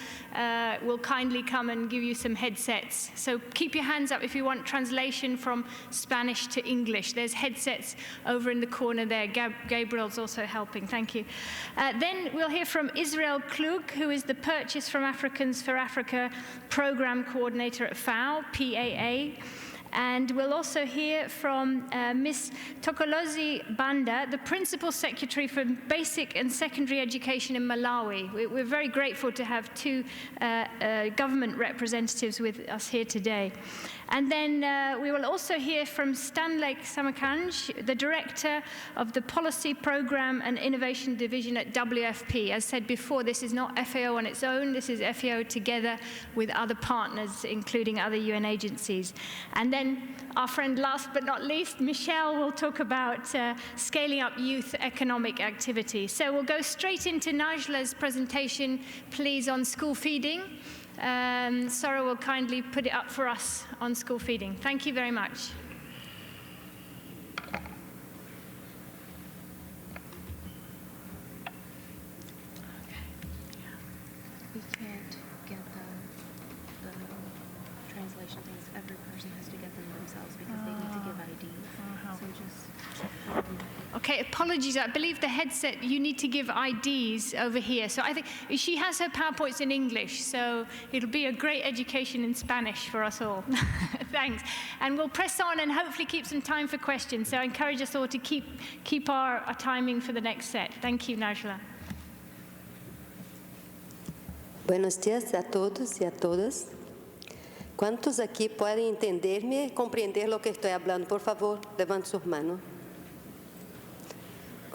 will kindly come and give you some headsets. So keep your hands up if you want translation from Spanish to English. There's headsets over in the corner there. Gabriel's also helping. Thank you. Then we'll hear from Israel Klug, who is the Purchase from Africans for Africa Program Coordinator at FAO, PAA. And we'll also hear from Ms. Tokolozi Banda, the Principal Secretary for Basic and Secondary Education in Malawi. We're very grateful to have two government representatives with us here today. And then we will also hear from Stanley Samakanj, the Director of the Policy Program and Innovation Division at WFP. As said before, this is not FAO on its own, this is FAO together with other partners, including other UN agencies. And then our friend, last but not least, Michelle, will talk about scaling up youth economic activity. So we'll go straight into Najla's presentation, please, on school feeding. Sora will kindly put it up for us on school feeding. Thank you very much. We can't get the translation things. Every person has to get them themselves because they need to give IDs. So just... Okay, apologies. I believe the headset, you need to give IDs over here. So I think she has her PowerPoints in English, so it'll be a great education in Spanish for us all. Thanks. And we'll press on and hopefully keep some time for questions. So I encourage us all to keep our timing for the next set. Thank you, Najla. Buenos días a todos y a todas. ¿Cuántos aquí pueden entenderme, compreender lo que estoy hablando? Por favor, levanten sus manos.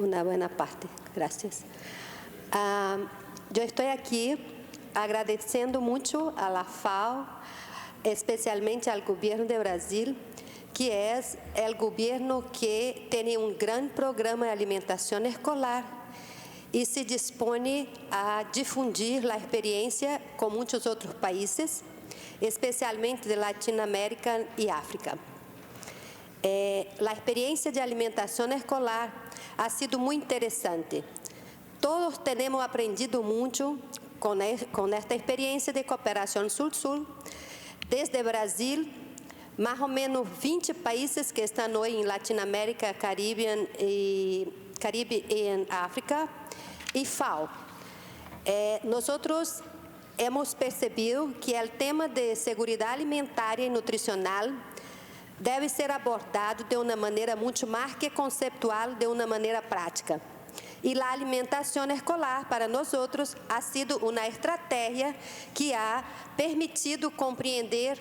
Una buena parte, gracias. Yo estoy aquí agradeciendo mucho a la FAO, especialmente al gobierno de Brasil, que es el gobierno que tiene un gran programa de alimentación escolar y se dispone a difundir la experiencia con muchos otros países, especialmente de Latinoamérica y África. La experiencia de alimentación escolar ha sido muy interesante. Todos tenemos aprendido mucho con esta experiencia de cooperación Sul-Sul. Desde Brasil, más o menos 20 países que están hoy en Latinoamérica, Caribe y en África, y FAO. Nosotros hemos percebido que el tema de seguridad alimentaria y nutricional deve ser abordado de uma maneira muito mais que conceptual, de uma maneira prática. E a alimentação escolar, para nós outros, ha sido uma estratégia que ha permitido compreender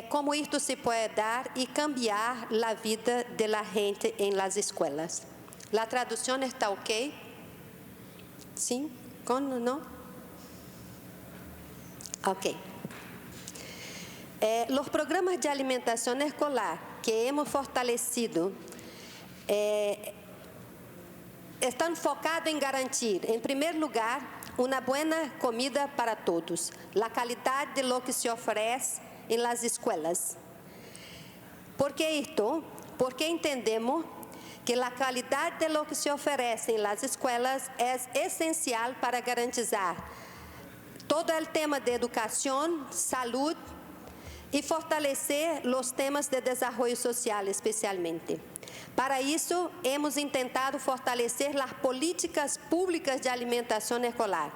como isto se pode dar e cambiar a vida da gente em las escolas. A tradução está ok? Sim? Não? Ok. Los programas de alimentación escolar que hemos fortalecido están enfocados en garantir, en primer lugar, una buena comida para todos, la calidad de lo que se ofrece en las escuelas. ¿Por qué esto? Porque entendemos que la calidad de lo que se ofrece en las escuelas es esencial para garantizar todo el tema de educación, salud, e fortalecer os temas de desenvolvimento social, especialmente. Para isso, hemos tentado fortalecer as políticas públicas de alimentação escolar,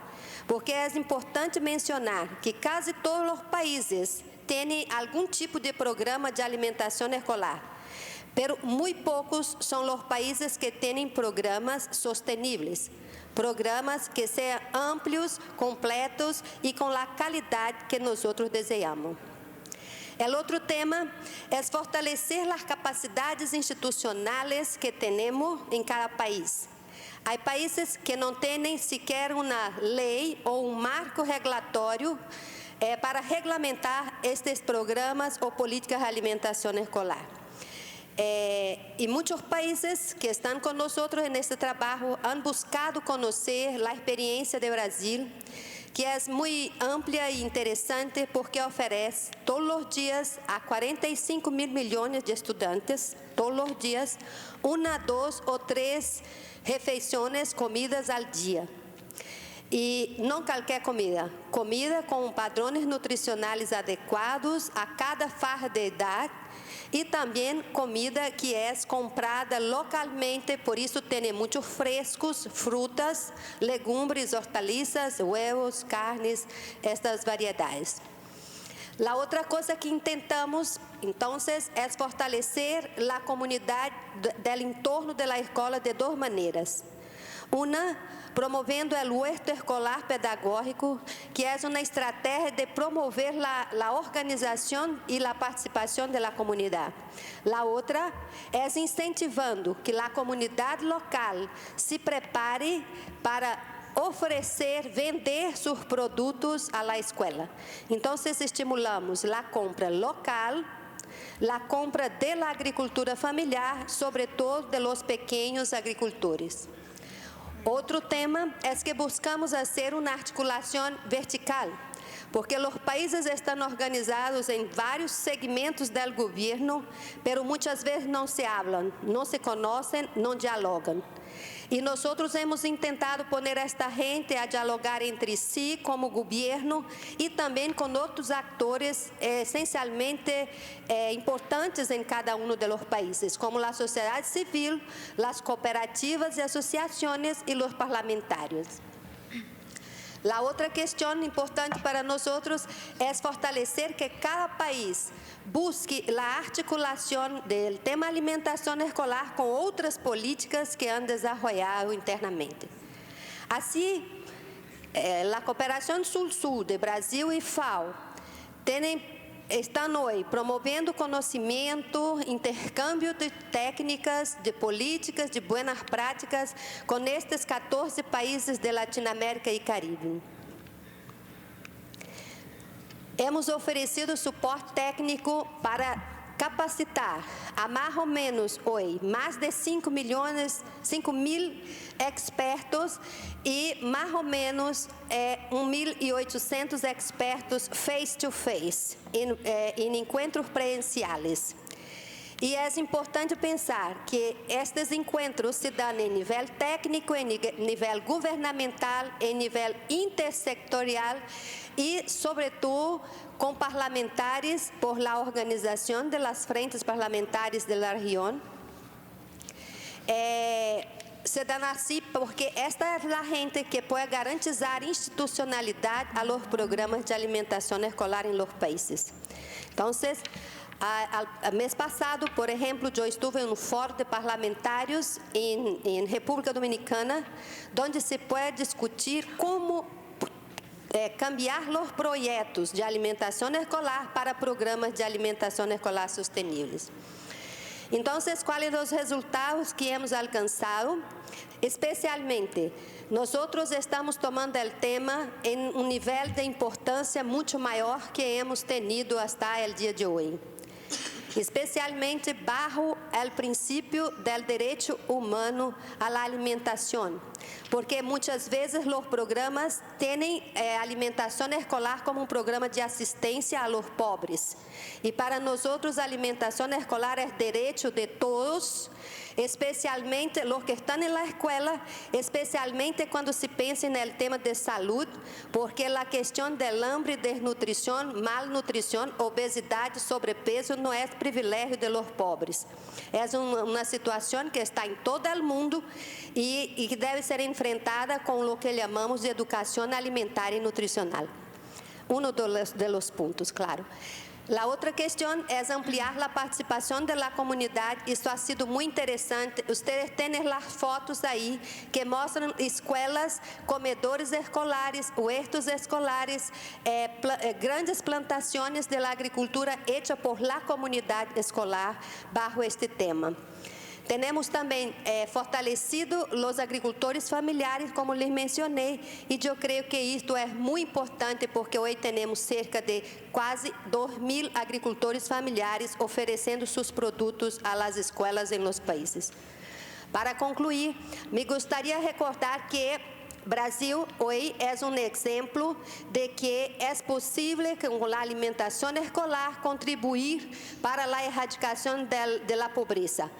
porque é importante mencionar que quase todos os países têm algum tipo de programa de alimentação escolar, mas muito poucos são os países que têm programas sustentáveis, programas que sejam amplos, completos e com a qualidade que nós desejamos. O outro tema é fortalecer as capacidades institucionais que temos em cada país. Há países que não têm sequer uma lei ou marco regulatório para regulamentar estes programas ou políticas de alimentação escolar. E muitos países que estão conosco neste trabalho han buscado conhecer a experiência do Brasil, que é muito ampla e interessante porque oferece todos os dias a 45 mil milhões de estudantes, todos os dias, 1, 2 ou 3 refeições, comidas ao dia. E não qualquer comida, comida com padrões nutricionais adequados a cada faixa de idade e também comida que é comprada localmente, por isso tem muitos frescos, frutas, legumes, hortaliças, huevos, carnes, estas variedades. La otra cosa que intentamos, entonces, es fortalecer la comunidad del entorno de la escuela de dos maneras. Una, promovendo el huerto escolar pedagógico, que es una estrategia de promover la organización y la participación de la comunidad. La otra es incentivando que la comunidad local se prepare para oferecer, vender sus produtos a la escuela. Entonces, estimulamos la compra local, la compra de la agricultura familiar, sobre todo de los pequeños agricultores. Outro tema é que buscamos fazer uma articulação vertical, porque os países estão organizados em vários segmentos do governo, mas muitas vezes não se falam, não se conhecem, não dialogam. E nós hemos intentado poner esta gente a dialogar entre si como governo e também com outros atores essencialmente importantes em cada um dos países, como a sociedade civil, as cooperativas e associações e os parlamentares. A outra questão importante para nós é fortalecer que cada país busque a articulação do tema alimentação escolar com outras políticas que han desenvolvido internamente. Assim, a cooperação Sul-Sul de Brasil e FAO estão hoje promovendo conhecimento, intercâmbio de técnicas, de políticas, de boas práticas com estes 14 países de Latinoamérica e Caribe. Hemos oferecido suporte técnico para capacitar a mais ou menos hoje mais de 5 mil expertos e mais ou menos 1.800 expertos face-to-face em encontros presenciais. E é importante pensar que estes encontros se dão em nível técnico, em nível governamental, em nível intersectorial e, sobretudo, com parlamentares por la organização das frentes parlamentares da região. Se dão assim porque esta é a gente que pode garantizar institucionalidade a los programas de alimentação escolar em los países. Então, mês passado, por exemplo, eu estive em um fórum de parlamentários em República Dominicana, onde se pode discutir como cambiar os projetos de alimentação escolar para programas de alimentação escolar sustentáveis. Então, quais são os resultados que hemos alcançado? Especialmente, nós estamos tomando o tema em um nível de importância muito maior que hemos tenido até o dia de hoje. Especialmente bajo o princípio do direito humano à alimentação, porque muitas vezes os programas têm alimentação escolar como um programa de assistência a los pobres. E para nós, a alimentação escolar é direito de todos, especialmente os que estão na escola, especialmente quando se pensa no tema de saúde, porque a questão de hambre, desnutrição, malnutrição, obesidade, sobrepeso não é privilégio de los pobres. É uma situação que está em todo o mundo e que deve ser enfrentada com o que chamamos de educação alimentar e nutricional. De los pontos, claro. A outra questão é ampliar a participação da comunidade. Isso ha sido muito interessante. Vocês têm as fotos aí que mostram escolas, comedores escolares, huertos escolares, grandes plantações de agricultura hecha por la comunidade escolar bajo este tema. Temos também fortalecido os agricultores familiares, como lhes mencionei, e eu creio que isto é muito importante porque hoje temos cerca de quase 2.000 agricultores familiares oferecendo seus produtos às escolas em los países. Para concluir, me gostaria de recordar que Brasil hoje é um exemplo de que é possível com a alimentação escolar contribuir para a erradicação da pobreza.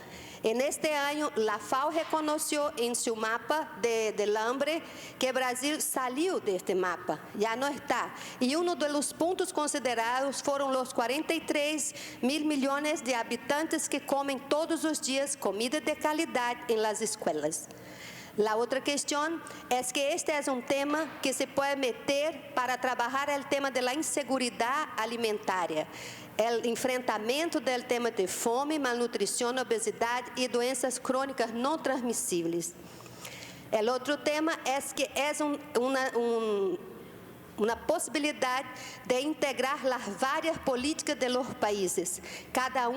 En este año, la FAO reconoció en su mapa del hambre que Brasil salió de este mapa, ya no está. Y uno de los puntos considerados fueron los 43 mil millones de habitantes que comen todos los días comida de calidad en las escuelas. La otra cuestión es que este es un tema que se puede meter para trabajar el tema de la inseguridad alimentaria, el enfrentamento del tema de fome, malnutrición, obesidad y doenças crónicas no transmisibles. El otro tema es que es una posibilidad de integrar las varias políticas de los países. Cada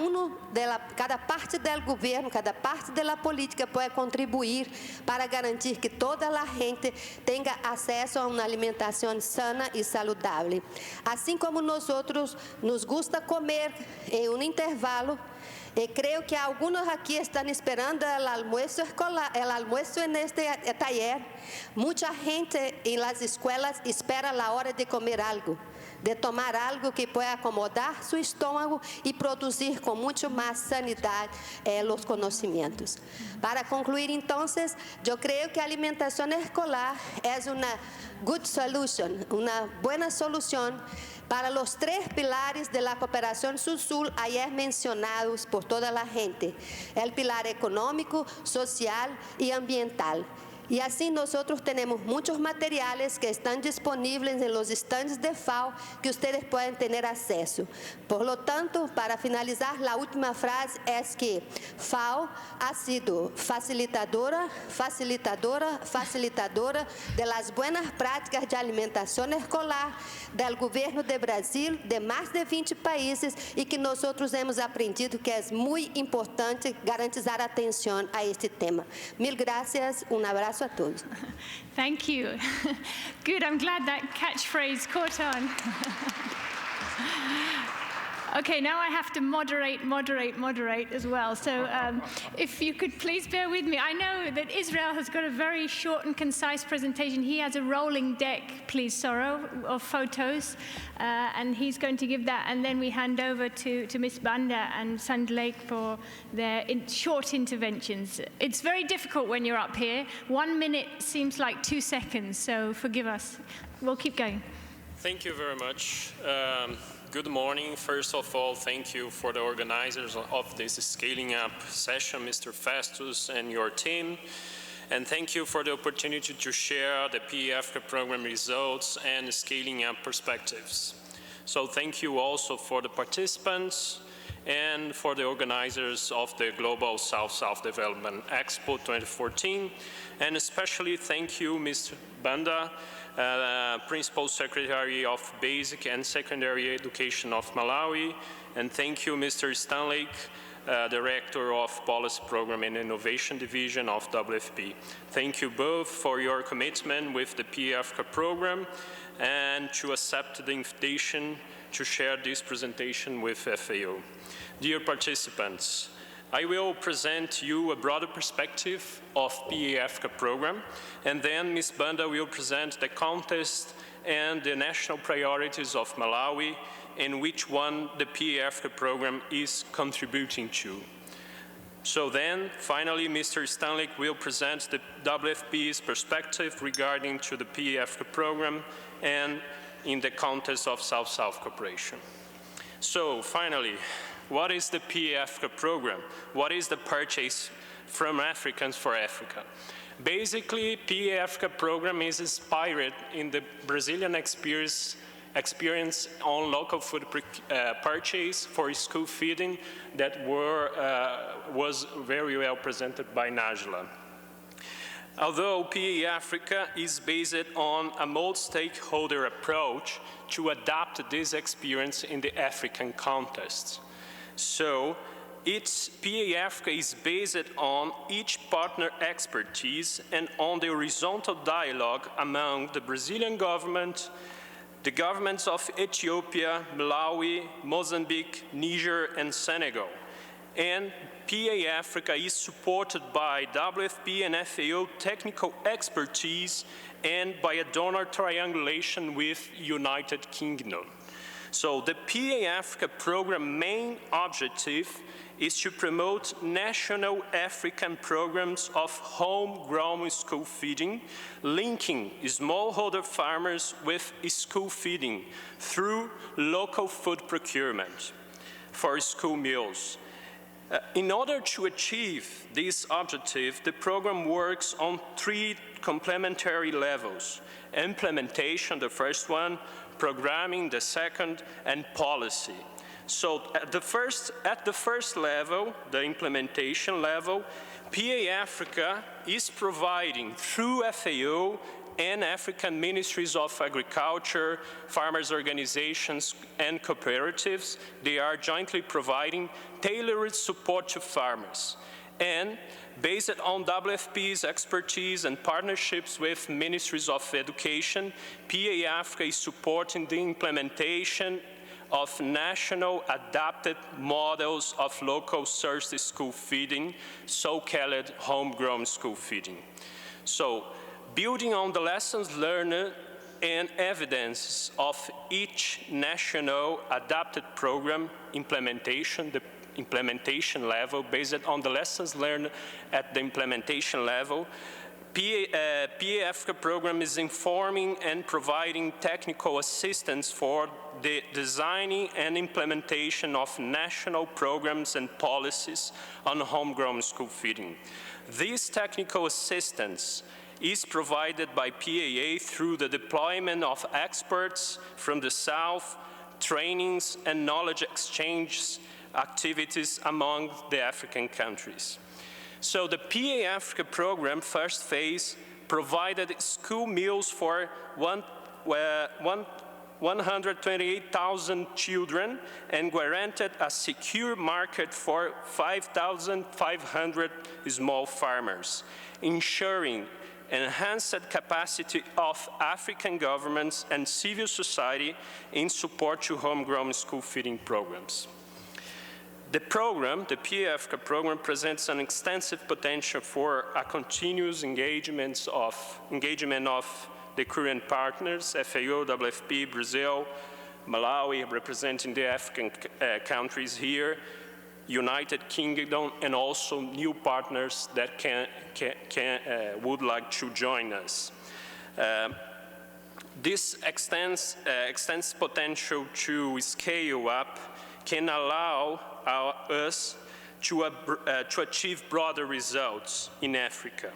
parte del gobierno, cada parte de la política puede contribuir para garantir que toda la gente tenga acceso a una alimentación sana y saludable. Así como nosotros nos gusta comer en un intervalo, creo que algunos aquí están esperando el almuerzo escolar, el almuerzo en este taller. Mucha gente en las escuelas espera la hora de comer algo, de tomar algo que pueda acomodar su estómago y producir con mucho más sanidad los conocimientos. Para concluir entonces, yo creo que alimentación escolar es una good solution, una buena solución para los 3 pilares de la cooperación sur-sur ayer mencionados por toda la gente, el pilar económico, social y ambiental. Y así nosotros tenemos muchos materiales que están disponibles en los stands de FAO que ustedes pueden tener acceso. Por lo tanto, para finalizar, la última frase es que FAO ha sido facilitadora de las buenas prácticas de alimentación escolar del gobierno de Brasil, de más de 20 países, y que nosotros hemos aprendido que es muy importante garantizar atención a este tema. Mil gracias, un abrazo a todos. Thank you. Good, I'm glad that catchphrase caught on. Okay, now I have to moderate as well. So if you could please bear with me. I know that Israel has got a very short and concise presentation. He has a rolling deck, please, Soro, of photos. And he's going to give that. And then we hand over to Ms. Banda and Sand Lake for their short interventions. It's very difficult when you're up here. 1 minute seems like 2 seconds, so forgive us. We'll keep going. Thank you very much. Good morning. First of all, thank you for the organizers of this Scaling Up session, Mr. Festus and your team. And thank you for the opportunity to share the PE-Africa program results and scaling up perspectives. So thank you also for the participants and for the organizers of the Global South-South Development Expo 2014. And especially thank you, Mr. Banda, Principal Secretary of Basic and Secondary Education of Malawi, and thank you, Mr. Stanley, Director of Policy Program and Innovation Division of WFP. Thank you both for your commitment with the PE-Africa program and to accept the invitation to share this presentation with FAO. Dear participants, I will present you a broader perspective of PE-Africa program, and then Ms. Banda will present the context and the national priorities of Malawi and which one the PE-Africa program is contributing to. So then, finally, Mr. Stanley will present the WFP's perspective regarding to the PE-Africa program and in the context of South-South cooperation. So, finally, what is the PE-Africa program? What is the purchase from Africans for Africa? Basically, PE-Africa program is inspired in the Brazilian experience on local food purchase for school feeding that was very well presented by Najla. Although PE-Africa is based on a multi-stakeholder approach to adapt this experience in the African context. So, PE-Africa is based on each partner expertise and on the horizontal dialogue among the Brazilian government, the governments of Ethiopia, Malawi, Mozambique, Niger, and Senegal. And PE-Africa is supported by WFP and FAO technical expertise and by a donor triangulation with United Kingdom. So the PE-Africa program main objective is to promote national African programs of homegrown school feeding, linking smallholder farmers with school feeding through local food procurement for school meals. In order to achieve this objective, the program works on 3 complementary levels: implementation, the first one, programming, the second, and policy. So at the first level, the implementation level, PA Africa is providing through FAO and African Ministries of Agriculture, farmers' organizations, and cooperatives, they are jointly providing tailored support to farmers. And based on WFP's expertise and partnerships with Ministries of Education, PA Africa is supporting the implementation of national adapted models of local source school feeding, so-called homegrown school feeding. So, building on the lessons learned and evidence of each national adapted program implementation, the implementation level, based on the lessons learned at the implementation level, PA Africa program is informing and providing technical assistance for the designing and implementation of national programs and policies on homegrown school feeding. This technical assistance is provided by PAA through the deployment of experts from the South, trainings and knowledge exchange activities among the African countries. So the PA Africa program, first phase, provided school meals for 128,000 children and guaranteed a secure market for 5,500 small farmers, ensuring enhanced capacity of African governments and civil society in support to homegrown school feeding programs. The program, the PA Africa program, presents an extensive potential for a continuous engagement of the current partners, FAO, WFP, Brazil, Malawi, representing the African countries here, United Kingdom, and also new partners that would like to join us. This extends potential to scale up can allow us to achieve broader results in Africa.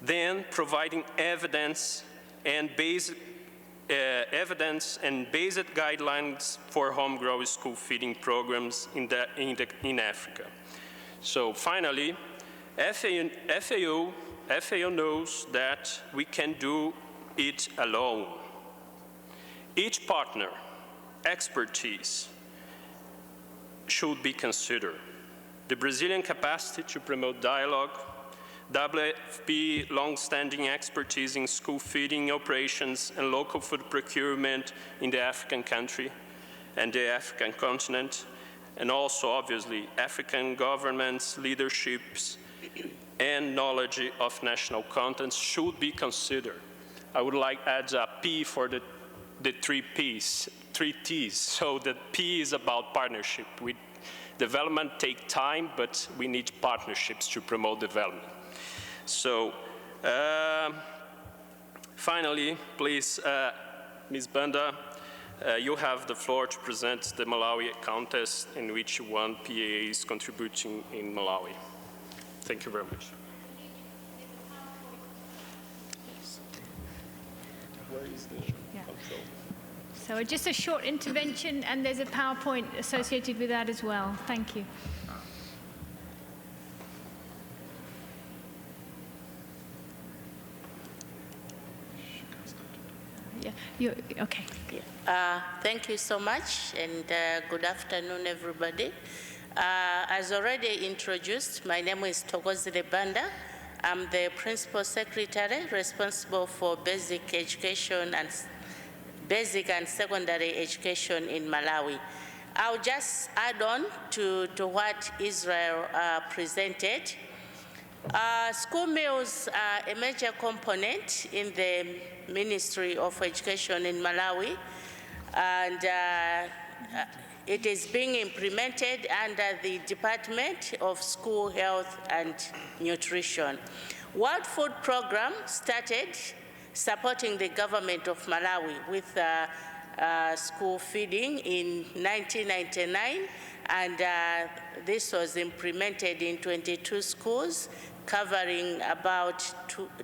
Then providing evidence and basic guidelines for homegrown school feeding programs in Africa. So finally, FAO knows that we can do it alone. Each partner, expertise, should be considered. The Brazilian capacity to promote dialogue, WFP long-standing expertise in school feeding operations and local food procurement in the African country and the African continent, and also, obviously, African governments, leaderships, and knowledge of national contents should be considered. I would like to add a P for the 3 Ps. 3 T's. So the P is about partnership. Development takes time, but we need partnerships to promote development. So finally, please, Ms. Banda, you have the floor to present the Malawi contest in which one PA is contributing in Malawi. Thank you very much. Where is the control? So just a short intervention, and there's a PowerPoint associated with that as well. Thank you. Yeah, okay. Thank you so much, and good afternoon, everybody. As already introduced, my name is Thokozile Banda. I'm the Principal Secretary responsible for basic and secondary education in Malawi. I'll just add on to what Israel presented. School meals are a major component in the Ministry of Education in Malawi, and it is being implemented under the Department of School Health and Nutrition. World Food Program started supporting the government of Malawi with school feeding in 1999, and this was implemented in 22 schools, covering about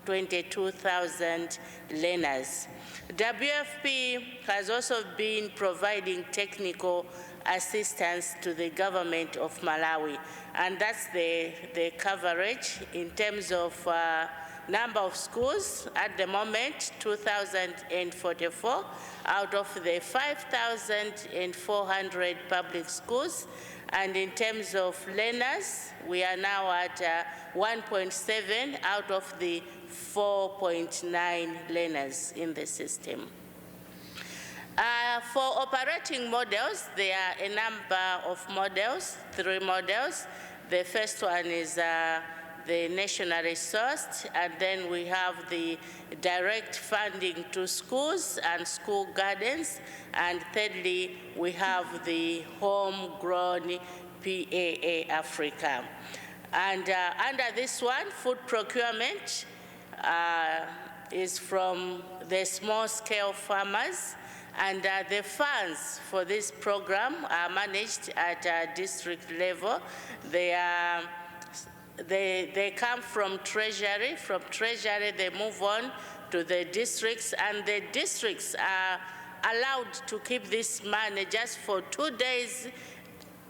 22,000 learners. WFP has also been providing technical assistance to the government of Malawi, and that's the coverage in terms of number of schools. At the moment, 2,044 out of the 5,400 public schools. And in terms of learners, we are now at 1.7 out of the 4.9 learners in the system. For operating models, there are a number of models, 3 models. The first one is the nationally sourced, and then we have the direct funding to schools and school gardens, and thirdly, we have the homegrown PAA Africa. And under this one, food procurement is from the small-scale farmers, and the funds for this program are managed at district level. They come from Treasury. From Treasury, they move on to the districts, and the districts are allowed to keep this money just for 2 days,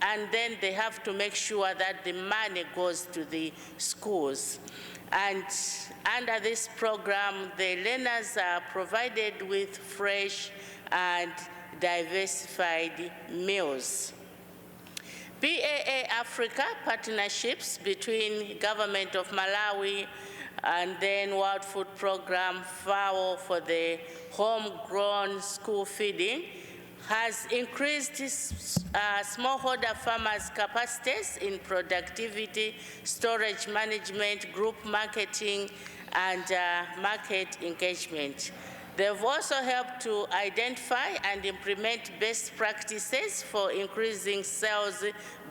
and then they have to make sure that the money goes to the schools. And under this program, the learners are provided with fresh and diversified meals. PAA Africa partnerships between government of Malawi and then World Food Program, FAO, for the homegrown school feeding has increased smallholder farmers' capacities in productivity, storage management, group marketing, and market engagement. They've also helped to identify and implement best practices for increasing sales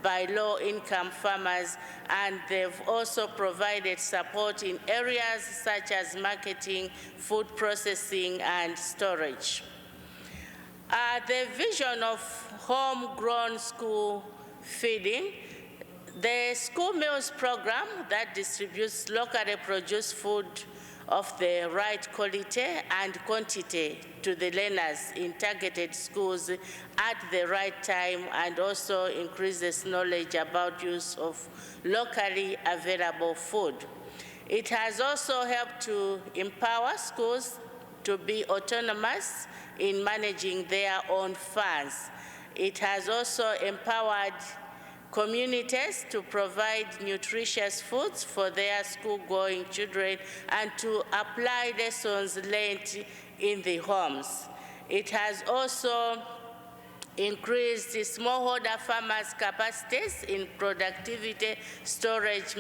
by low-income farmers, and they've also provided support in areas such as marketing, food processing, and storage. The vision of homegrown school feeding, the school meals program that distributes locally produced food of the right quality and quantity to the learners in targeted schools at the right time, and also increases knowledge about use of locally available food. It has also helped to empower schools to be autonomous in managing their own funds. It has also empowered communities to provide nutritious foods for their school-going children and to apply lessons learned in the homes. It has also increased smallholder farmers' capacities in productivity, storage,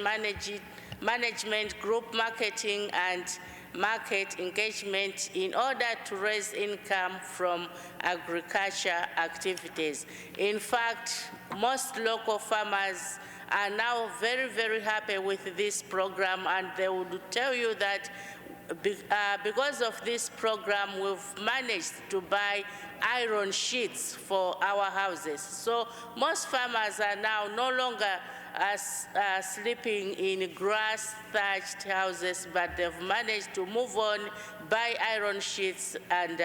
management, group marketing, and market engagement in order to raise income from agriculture activities. In fact, most local farmers are now very, very happy with this program, and they would tell you that because of this program, we've managed to buy iron sheets for our houses. So most farmers are now no longer sleeping in grass-thatched houses, but they've managed to move on, buy iron sheets, and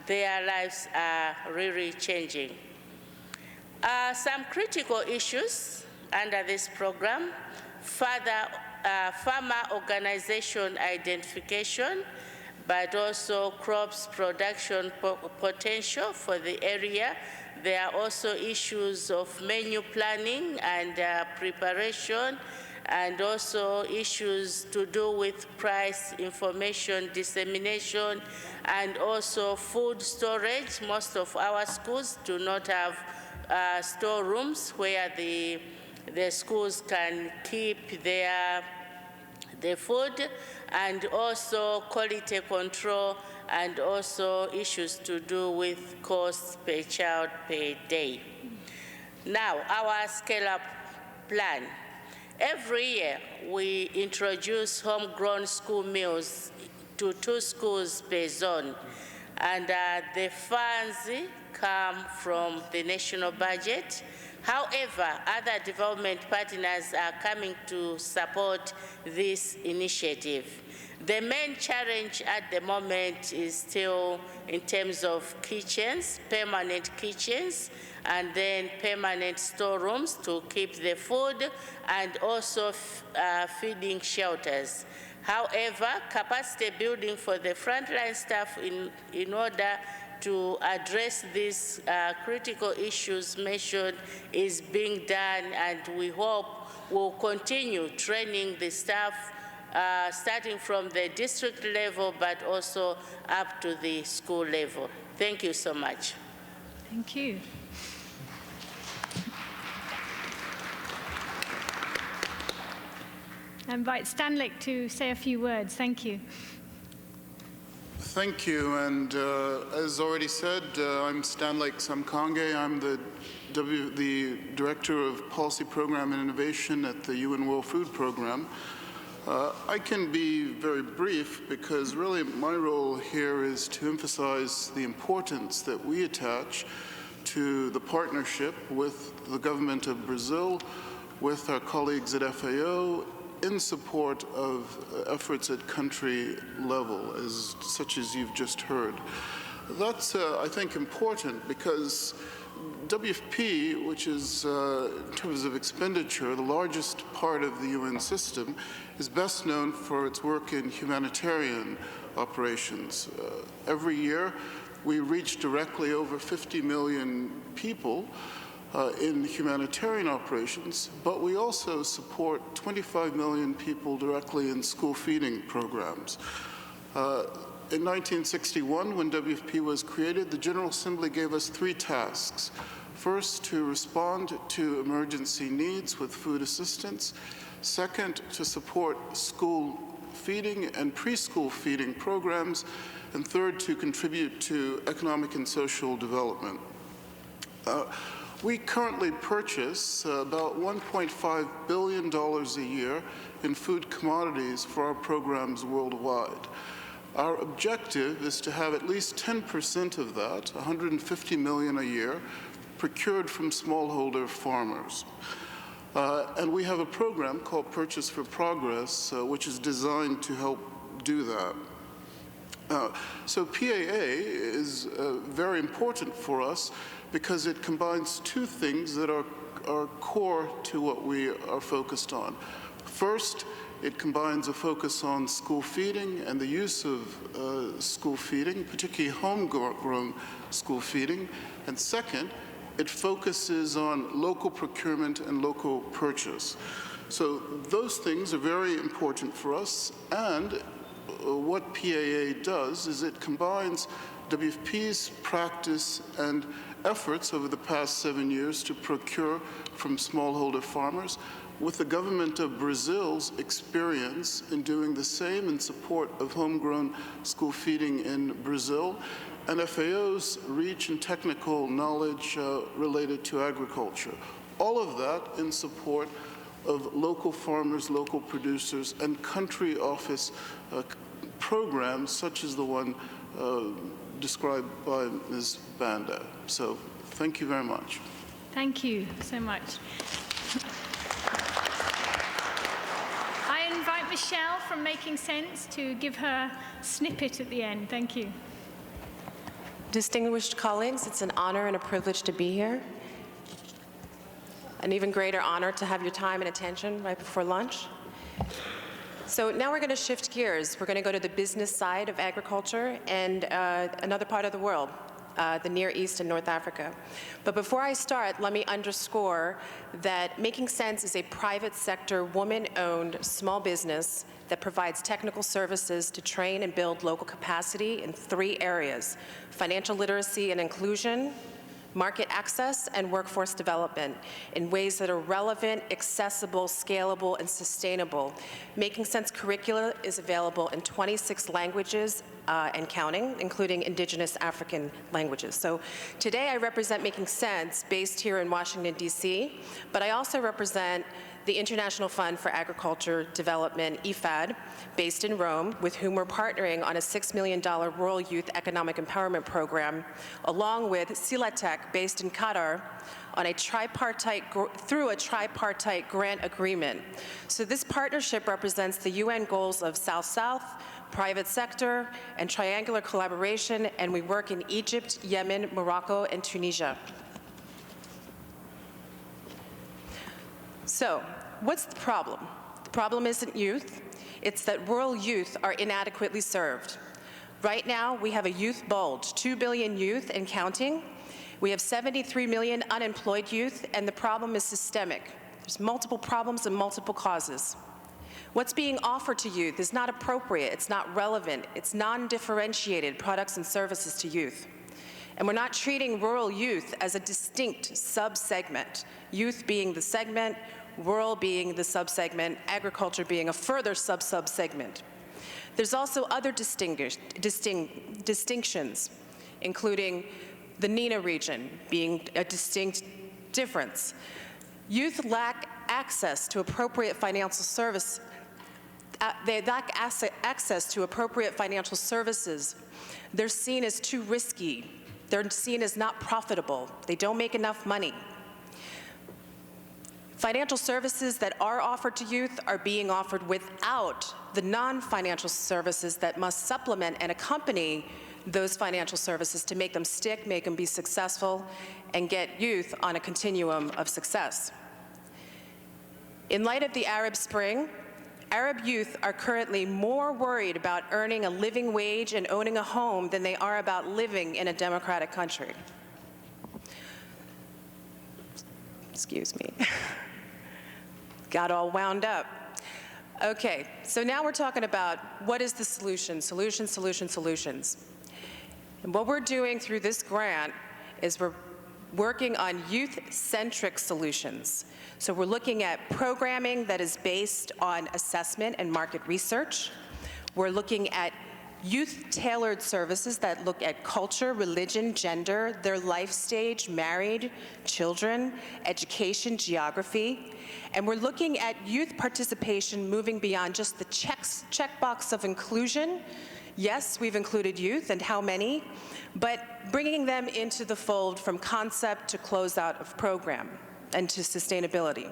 their lives are really changing. Some critical issues under this program: further farmer organization identification, but also crops production potential for the area. There are also issues of menu planning and preparation, and also issues to do with price information dissemination, and also food storage. Most of our schools do not have storerooms where the schools can keep the food, and also quality control, and also issues to do with costs per child per day. Now, our scale-up plan. Every year, we introduce homegrown school meals to 2 schools per zone, and the funds come from the national budget. However, other development partners are coming to support this initiative. The main challenge at the moment is still in terms of kitchens, permanent kitchens, and then permanent storerooms to keep the food, and also feeding shelters. However, capacity building for the frontline staff in order to address these critical issues mentioned is being done, and we hope we'll continue training the staff starting from the district level, but also up to the school level. Thank you so much. Thank you. I invite Stanley to say a few words. Thank you. Thank you, and as already said, I'm Stanley Samkange. I'm the Director of Policy Program and Innovation at the UN World Food Program. I can be very brief because really my role here is to emphasize the importance that we attach to the partnership with the government of Brazil, with our colleagues at FAO, in support of efforts at country level, such as you've just heard. That's, I think, important because WFP, which is, in terms of expenditure, the largest part of the UN system, is best known for its work in humanitarian operations. Every year, we reach directly over 50 million people in humanitarian operations, but we also support 25 million people directly in school feeding programs. In 1961, when WFP was created, the General Assembly gave us 3 tasks. First, to respond to emergency needs with food assistance. Second, to support school feeding and preschool feeding programs. And third, to contribute to economic and social development. We currently purchase about $1.5 billion a year in food commodities for our programs worldwide. Our objective is to have at least 10% of that, $150 million a year, procured from smallholder farmers. And we have a program called Purchase for Progress, which is designed to help do that. So PAA is very important for us because it combines 2 things that are core to what we are focused on. First, it combines a focus on school feeding and the use of school feeding, particularly homegrown school feeding. And second, it focuses on local procurement and local purchase. So those things are very important for us, and what PAA does is it combines WFP's practice and efforts over the past 7 years to procure from smallholder farmers with the government of Brazil's experience in doing the same in support of homegrown school feeding in Brazil, and FAO's reach and technical knowledge related to agriculture. All of that in support of local farmers, local producers, and country office programs such as the one described by Ms. Banda. So thank you very much. Thank you so much. I invite Michelle from Making Sense to give her snippet at the end. Thank you. Distinguished colleagues, it's an honor and a privilege to be here. An even greater honor to have your time and attention right before lunch. So now we're going to shift gears. We're going to go to the business side of agriculture and another part of the world, the Near East and North Africa. But before I start, let me underscore that Making Sense is a private sector, woman-owned small business that provides technical services to train and build local capacity in 3 areas: financial literacy and inclusion, market access, and workforce development in ways that are relevant, accessible, scalable, and sustainable. Making Sense curricula is available in 26 languages and counting, including indigenous African languages. So today I represent Making Sense based here in Washington, D.C., but I also represent the International Fund for Agriculture Development, IFAD, based in Rome, with whom we're partnering on a $6 million Rural Youth Economic Empowerment Program, along with Silatec, based in Qatar, on through a tripartite grant agreement. So this partnership represents the UN goals of South-South, private sector, and triangular collaboration, and we work in Egypt, Yemen, Morocco, and Tunisia. So, what's the problem? The problem isn't youth, it's that rural youth are inadequately served. Right now, we have a youth bulge, 2 billion youth and counting. We have 73 million unemployed youth, and the problem is systemic. There's multiple problems and multiple causes. What's being offered to youth is not appropriate, it's not relevant, it's non-differentiated products and services to youth. And we're not treating rural youth as a distinct sub-segment, youth being the segment, rural being the sub-segment, agriculture being a further sub-sub-segment. There's also other distinctions, including the NENA region being a distinct difference. Youth lack access to appropriate financial service. They lack access to appropriate financial services. They're seen as too risky. They're seen as not profitable. They don't make enough money. Financial services that are offered to youth are being offered without the non-financial services that must supplement and accompany those financial services to make them stick, make them be successful, and get youth on a continuum of success. In light of the Arab Spring, Arab youth are currently more worried about earning a living wage and owning a home than they are about living in a democratic country. Excuse me. Got all wound up. Okay, so now we're talking about what is the solution? Solutions. And what we're doing through this grant is we're working on youth-centric solutions. So we're looking at programming that is based on assessment and market research. We're looking at youth-tailored services that look at culture, religion, gender, their life stage, married, children, education, geography. And we're looking at youth participation moving beyond just the checkbox of inclusion. Yes, we've included youth, and how many, but bringing them into the fold from concept to closeout of program and to sustainability.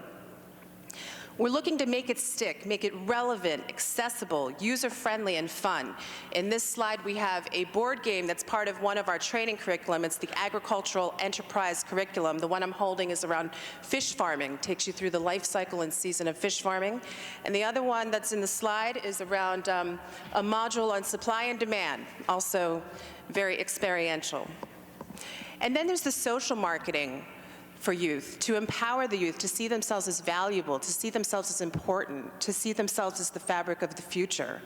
We're looking to make it stick, make it relevant, accessible, user-friendly, and fun. In this slide, we have a board game that's part of one of our training curriculum. It's the Agricultural Enterprise Curriculum. The one I'm holding is around fish farming, takes you through the life cycle and season of fish farming. And the other one that's in the slide is around a module on supply and demand, also very experiential. And then there's the social marketing for youth, to empower the youth to see themselves as valuable, to see themselves as important, to see themselves as the fabric of the future.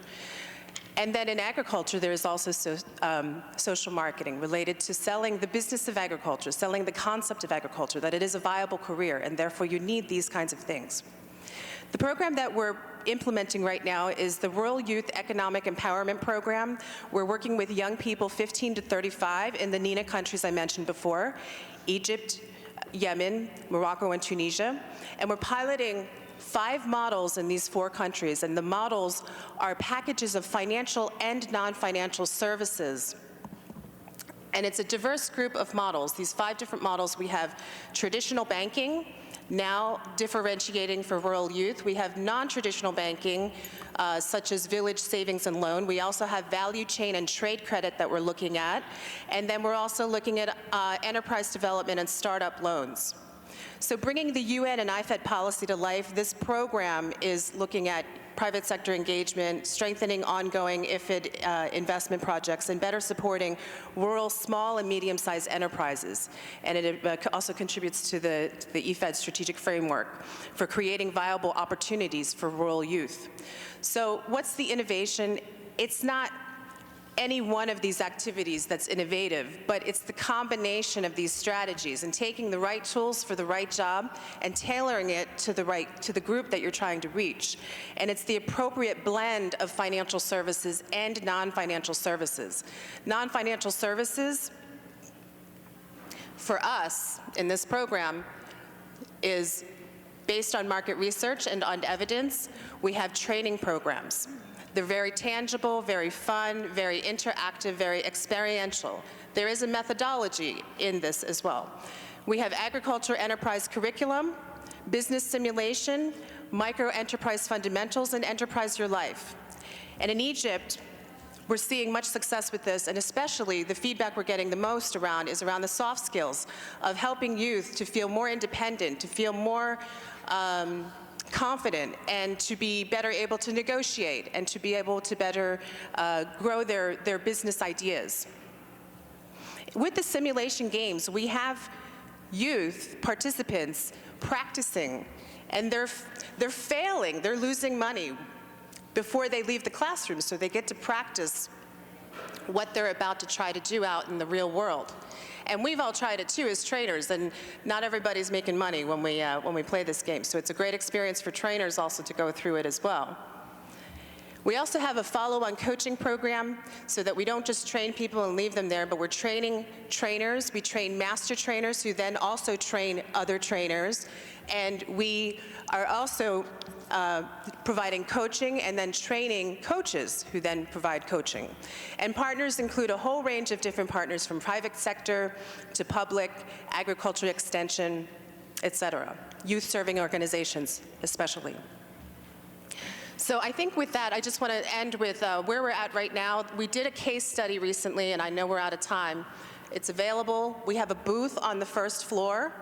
And then in agriculture, there is also social marketing related to selling the business of agriculture, selling the concept of agriculture, that it is a viable career, and therefore you need these kinds of things. The program that we're implementing right now is the Rural Youth Economic Empowerment Program. We're working with young people 15 to 35 in the NENA countries I mentioned before, Egypt, Yemen, Morocco, and Tunisia. And we're piloting 5 models in these 4 countries, and the models are packages of financial and non-financial services. And it's a diverse group of models. These 5 different models, we have traditional banking, now differentiating for rural youth. We have non-traditional banking, such as village savings and loan. We also have value chain and trade credit that we're looking at. And then we're also looking at enterprise development and startup loans. So bringing the UN and IFAD policy to life, this program is looking at private sector engagement, strengthening ongoing IFAD investment projects, and better supporting rural small and medium-sized enterprises. And it also contributes to the IFAD strategic framework for creating viable opportunities for rural youth. So what's the innovation? It's not any one of these activities that's innovative, but it's the combination of these strategies and taking the right tools for the right job and tailoring it to the group that you're trying to reach. And it's the appropriate blend of financial services and non-financial services. Non-financial services, for us in this program, is Based on market research and on evidence, we have training programs. They're very tangible, very fun, very interactive, very experiential. There is a methodology in this as well. We have agriculture enterprise curriculum, business simulation, micro-enterprise fundamentals, and enterprise your life. And in Egypt, we're seeing much success with this, and especially the feedback we're getting the most around is around the soft skills of helping youth to feel more independent, to feel more confident, and to be better able to negotiate, and to be able to better grow their business ideas. With the simulation games, we have youth participants practicing, and they're failing, they're losing money before they leave the classroom, so they get to practice what they're about to try to do out in the real world. And we've all tried it too as trainers, and not everybody's making money when we play this game, so it's a great experience for trainers also to go through it as well. We also have a follow-on coaching program so that we don't just train people and leave them there, but we're training trainers. We train master trainers who then also train other trainers. And we are also providing coaching and then training coaches who then provide coaching. And partners include a whole range of different partners, from private sector to public, agriculture extension, et cetera. Youth-serving organizations, especially. So I think with that, I just want to end with where we're at right now. We did a case study recently, and I know we're out of time. It's available. We have a booth on the first floor.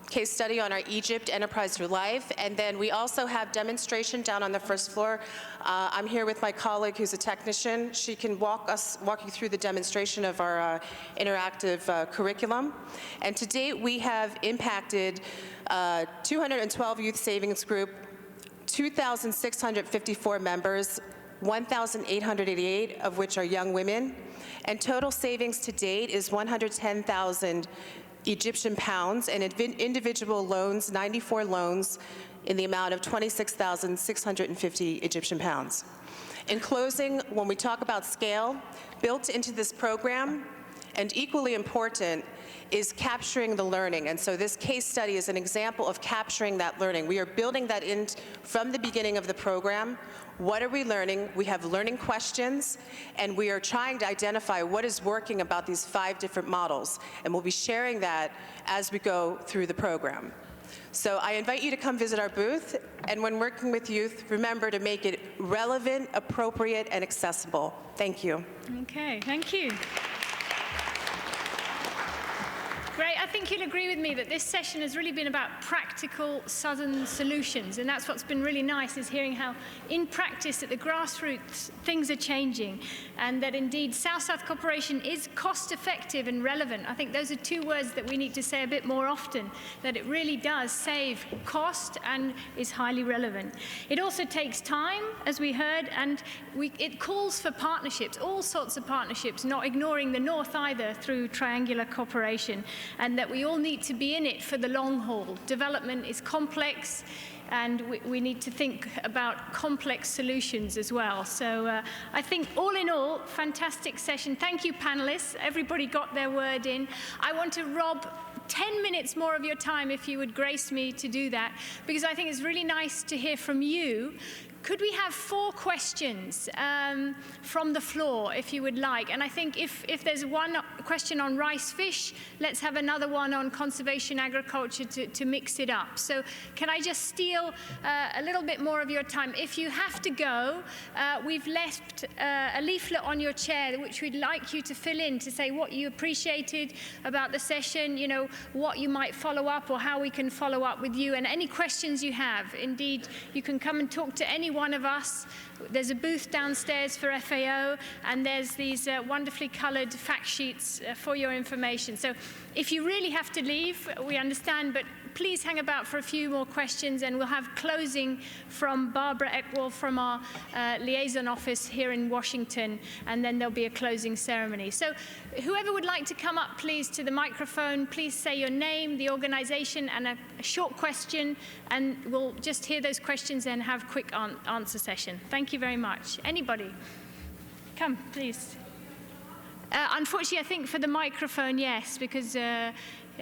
Case study on our Egypt Enterprise Your Life, and then we also have demonstration down on the first floor. I'm here with my colleague who's a technician. She can walk you through the demonstration of our interactive curriculum. And to date, we have impacted 212 youth savings group, 2,654 members, 1,888 of which are young women, and total savings to date is 110,000 Egyptian pounds, and individual loans, 94 loans in the amount of 26,650 Egyptian pounds. In closing, when we talk about scale, built into this program, and equally important, is capturing the learning. And so this case study is an example of capturing that learning. We are building that in from the beginning of the program. What are we learning? We have learning questions, and we are trying to identify what is working about these 5 different models. And we'll be sharing that as we go through the program. So I invite you to come visit our booth, and when working with youth, remember to make it relevant, appropriate, and accessible. Thank you. Okay, thank you. Great. I think you'll agree with me that this session has really been about practical Southern solutions, and that's what's been really nice, is hearing how in practice at the grassroots things are changing, and that indeed South-South cooperation is cost-effective and relevant. I think those are 2 words that we need to say a bit more often, that it really does save cost and is highly relevant. It also takes time, as we heard, and it calls for partnerships, all sorts of partnerships, not ignoring the North either through triangular cooperation, and that we all need to be in it for the long haul. Development is complex, and we need to think about complex solutions as well. So I think all in all, fantastic session. Thank you, panelists. Everybody got their word in. I want to rob 10 minutes more of your time, if you would grace me to do that, because I think it's really nice to hear from you. Could we have 4 questions from the floor, if you would like? And I think if there's one question on rice fish, let's have another one on conservation agriculture to mix it up. So can I just steal a little bit more of your time? If you have to go, we've left a leaflet on your chair, which we'd like you to fill in to say what you appreciated about the session, you know, what you might follow up or how we can follow up with you, and any questions you have. Indeed, you can come and talk to any one of us. There's a booth downstairs for FAO, and there's these wonderfully colored fact sheets for your information. So if you really have to leave, we understand, but please hang about for a few more questions, and we'll have closing from Barbara Eckwell from our liaison office here in Washington, and then there'll be a closing ceremony. So whoever would like to come up, please, to the microphone, please say your name, the organization, and a short question, and we'll just hear those questions and have a quick answer session. Thank you very much. Anybody? Come, please. Unfortunately, I think for the microphone, yes, because I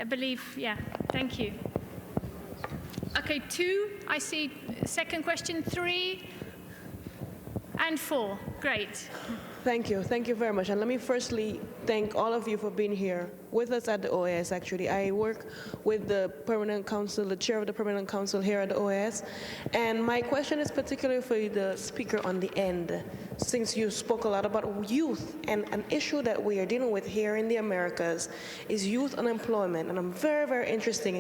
believe, yeah, thank you. Okay, 2, I see. Second question, 3, and 4. Great. Thank you very much. And let me firstly thank all of you for being here with us at the OAS, actually. I work with the Permanent Council, the chair of the Permanent Council here at the OAS. And my question is particularly for the speaker on the end. Since you spoke a lot about youth, and an issue that we are dealing with here in the Americas is youth unemployment. And I'm very, very interested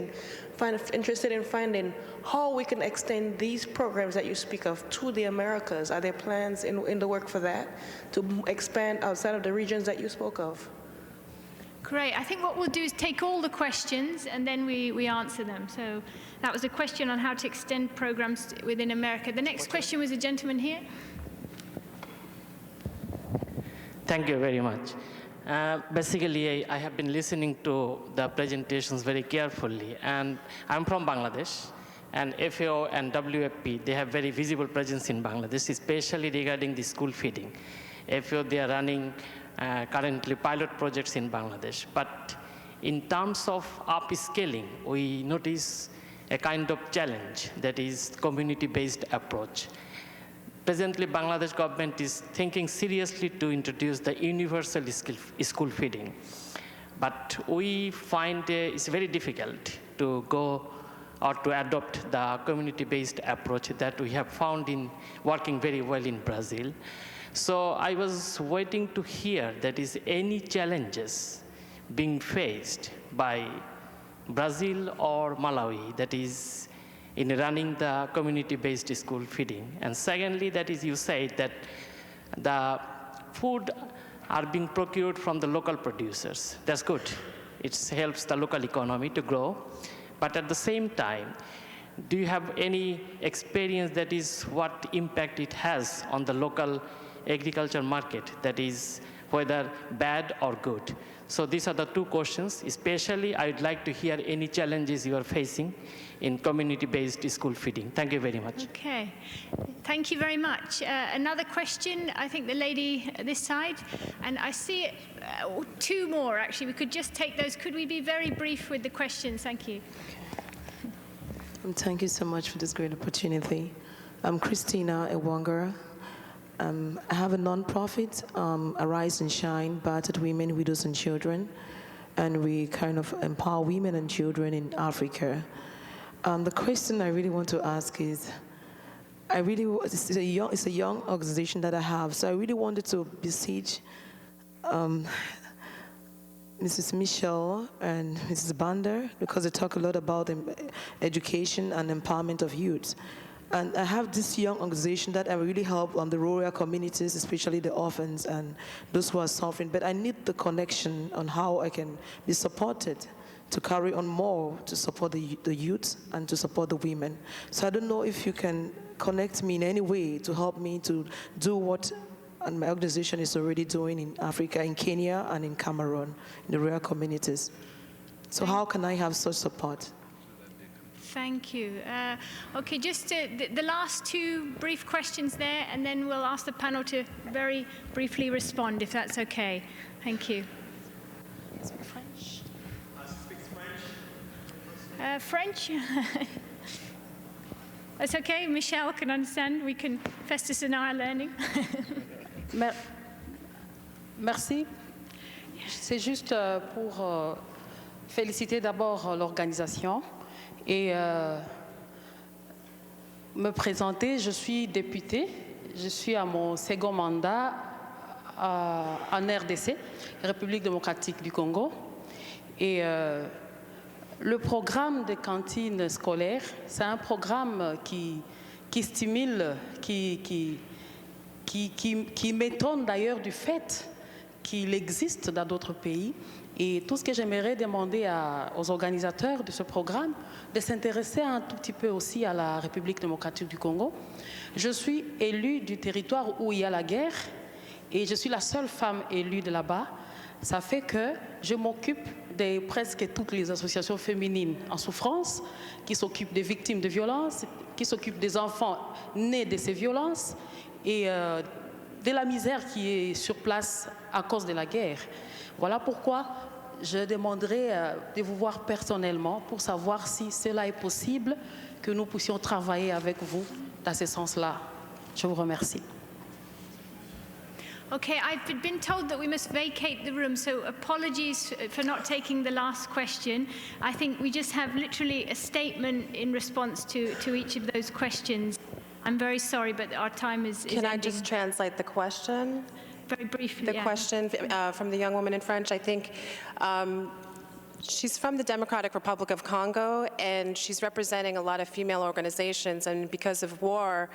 in finding how we can extend these programs that you speak of to the Americas. Are there plans in the work for that, to expand outside of the regions that you spoke of? Great. I think what we'll do is take all the questions and then we answer them. So that was a question on how to extend programs within America. The next question was a gentleman here. Thank you very much. Basically, I have been listening to the presentations very carefully, and I'm from Bangladesh, and FAO and WFP, they have very visible presence in Bangladesh, especially regarding the school feeding. FAO, they are running currently pilot projects in Bangladesh, but in terms of upscaling, we notice a kind of challenge, that is community-based approach. Presently, Bangladesh government is thinking seriously to introduce the universal school feeding. But we find it's very difficult to go or to adopt the community-based approach that we have found in working very well in Brazil. So I was waiting to hear that is any challenges being faced by Brazil or Malawi, that is in running the community-based school feeding. And secondly, that is, you said that the food are being procured from the local producers. That's good. It helps the local economy to grow. But at the same time, do you have any experience that is what impact it has on the local agriculture market, that is whether bad or good? So these are the two questions. Especially, I'd like to hear any challenges you are facing in community-based school feeding. Thank you very much. Okay, thank you very much. Another question, I think the lady this side, and I see 2 more actually. We could just take those. Could we be very brief with the questions? Thank you. Thank you so much for this great opportunity. I'm Christina Ewangara. I have a non-profit, Arise and Shine, battered women, widows, and children, and we kind of empower women and children in Africa. The question I really want to ask is, it's a young organization that I have, so I really wanted to beseech Mrs. Michelle and Mrs. Bander, because they talk a lot about education and empowerment of youth. And I have this young organization that I really help on the rural communities, especially the orphans and those who are suffering. But I need the connection on how I can be supported to carry on more, to support the youth and to support the women. So I don't know if you can connect me in any way to help me to do what my organization is already doing in Africa, in Kenya and in Cameroon, in the rural communities. So how can I have such support? Thank you. Okay, just the last 2 brief questions there, and then we'll ask the panel to very briefly respond, if that's okay. Thank you. French? French? That's okay. Michelle can understand. We can, Festus and I are learning. Merci. C'est juste pour féliciter d'abord l'organisation et me présenter. Je suis députée, je suis à mon second mandat en RDC, République démocratique du Congo. Et le programme de cantine scolaire, c'est un programme qui stimule, qui m'étonne d'ailleurs du fait qu'il existe dans d'autres pays. Et tout ce que j'aimerais demander aux organisateurs de ce programme, de s'intéresser un tout petit peu aussi à la République démocratique du Congo. Je suis élue du territoire où il y a la guerre et je suis la seule femme élue de là-bas. Ça fait que je m'occupe de presque toutes les associations féminines en souffrance, qui s'occupent des victimes de violences, qui s'occupent des enfants nés de ces violences et de la misère qui est sur place à cause de la guerre. Voilà pourquoi je demanderai de vous voir personnellement pour savoir si cela est possible, que nous puissions travailler avec vous dans ce sens-là. Je vous remercie. Okay, I've been told that we must vacate the room, so apologies for not taking the last question. I think we just have literally a statement in response to each of those questions. I'm very sorry, but our time is Can I ending. just translate the question? Very briefly, The question from the young woman in French, I think she's from the Democratic Republic of Congo, and she's representing a lot of female organizations, and because of war,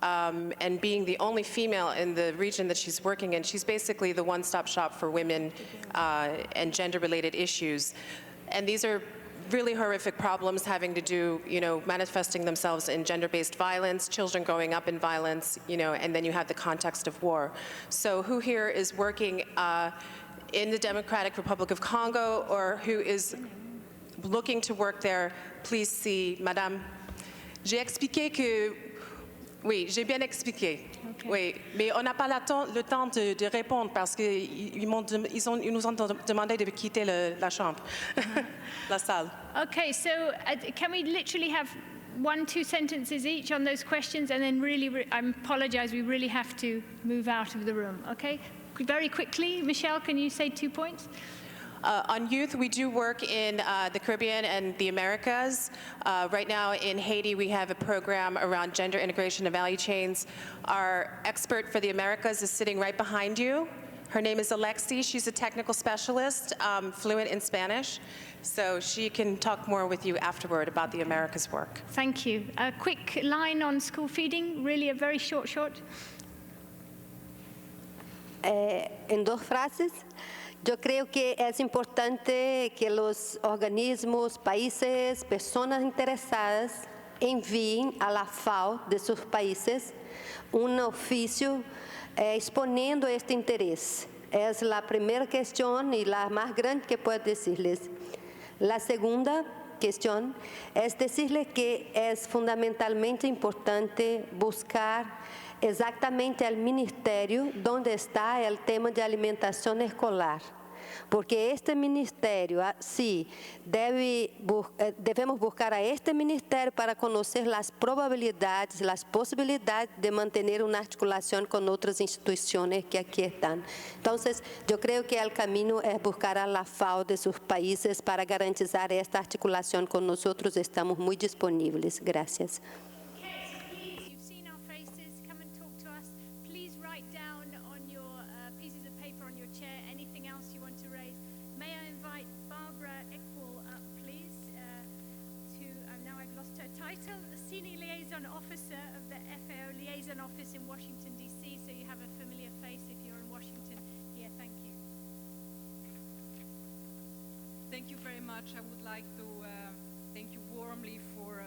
and being the only female in the region that she's working in, she's basically the one-stop shop for women and gender-related issues. And these are really horrific problems having to do, manifesting themselves in gender-based violence, children growing up in violence, and then you have the context of war. So who here is working in the Democratic Republic of Congo or who is looking to work there, please see Madame. J'ai expliqué que oui, j'ai bien expliqué. Okay. Oui, mais on n'a pas le temps de répondre parce qu'ils nous ont demandé de quitter la chambre, la salle. Okay, so can we literally have 1-2 sentences each on those questions, and then really, I apologize, we really have to move out of the room, okay? Very quickly, Michelle, can you say 2 points? On youth, we do work in the Caribbean and the Americas. Right now in Haiti, we have a program around gender integration of value chains. Our expert for the Americas is sitting right behind you. Her name is Alexi. She's a technical specialist, fluent in Spanish. So she can talk more with you afterward about the Americas work. Thank you. A quick line on school feeding, really a very short. En 2 frases. Yo creo que es importante que los organismos, países, personas interesadas envíen a la FAO de sus países un oficio exponiendo este interés. Es la primera cuestión y la más grande que puedo decirles. La segunda cuestión es decirles que es fundamentalmente importante buscar exactamente el ministerio donde está el tema de alimentación escolar. Porque este ministerio, sí, debemos buscar a este ministerio para conocer las probabilidades, las posibilidades de mantener una articulación con otras instituciones que aquí están. Entonces, yo creo que el camino es buscar a la FAO de sus países para garantizar esta articulación con nosotros. Estamos muy disponibles. Gracias. Senior Liaison Officer of the FAO Liaison Office in Washington, D.C., so you have a familiar face if you're in Washington here. Thank you. Thank you very much. I would like to thank you warmly for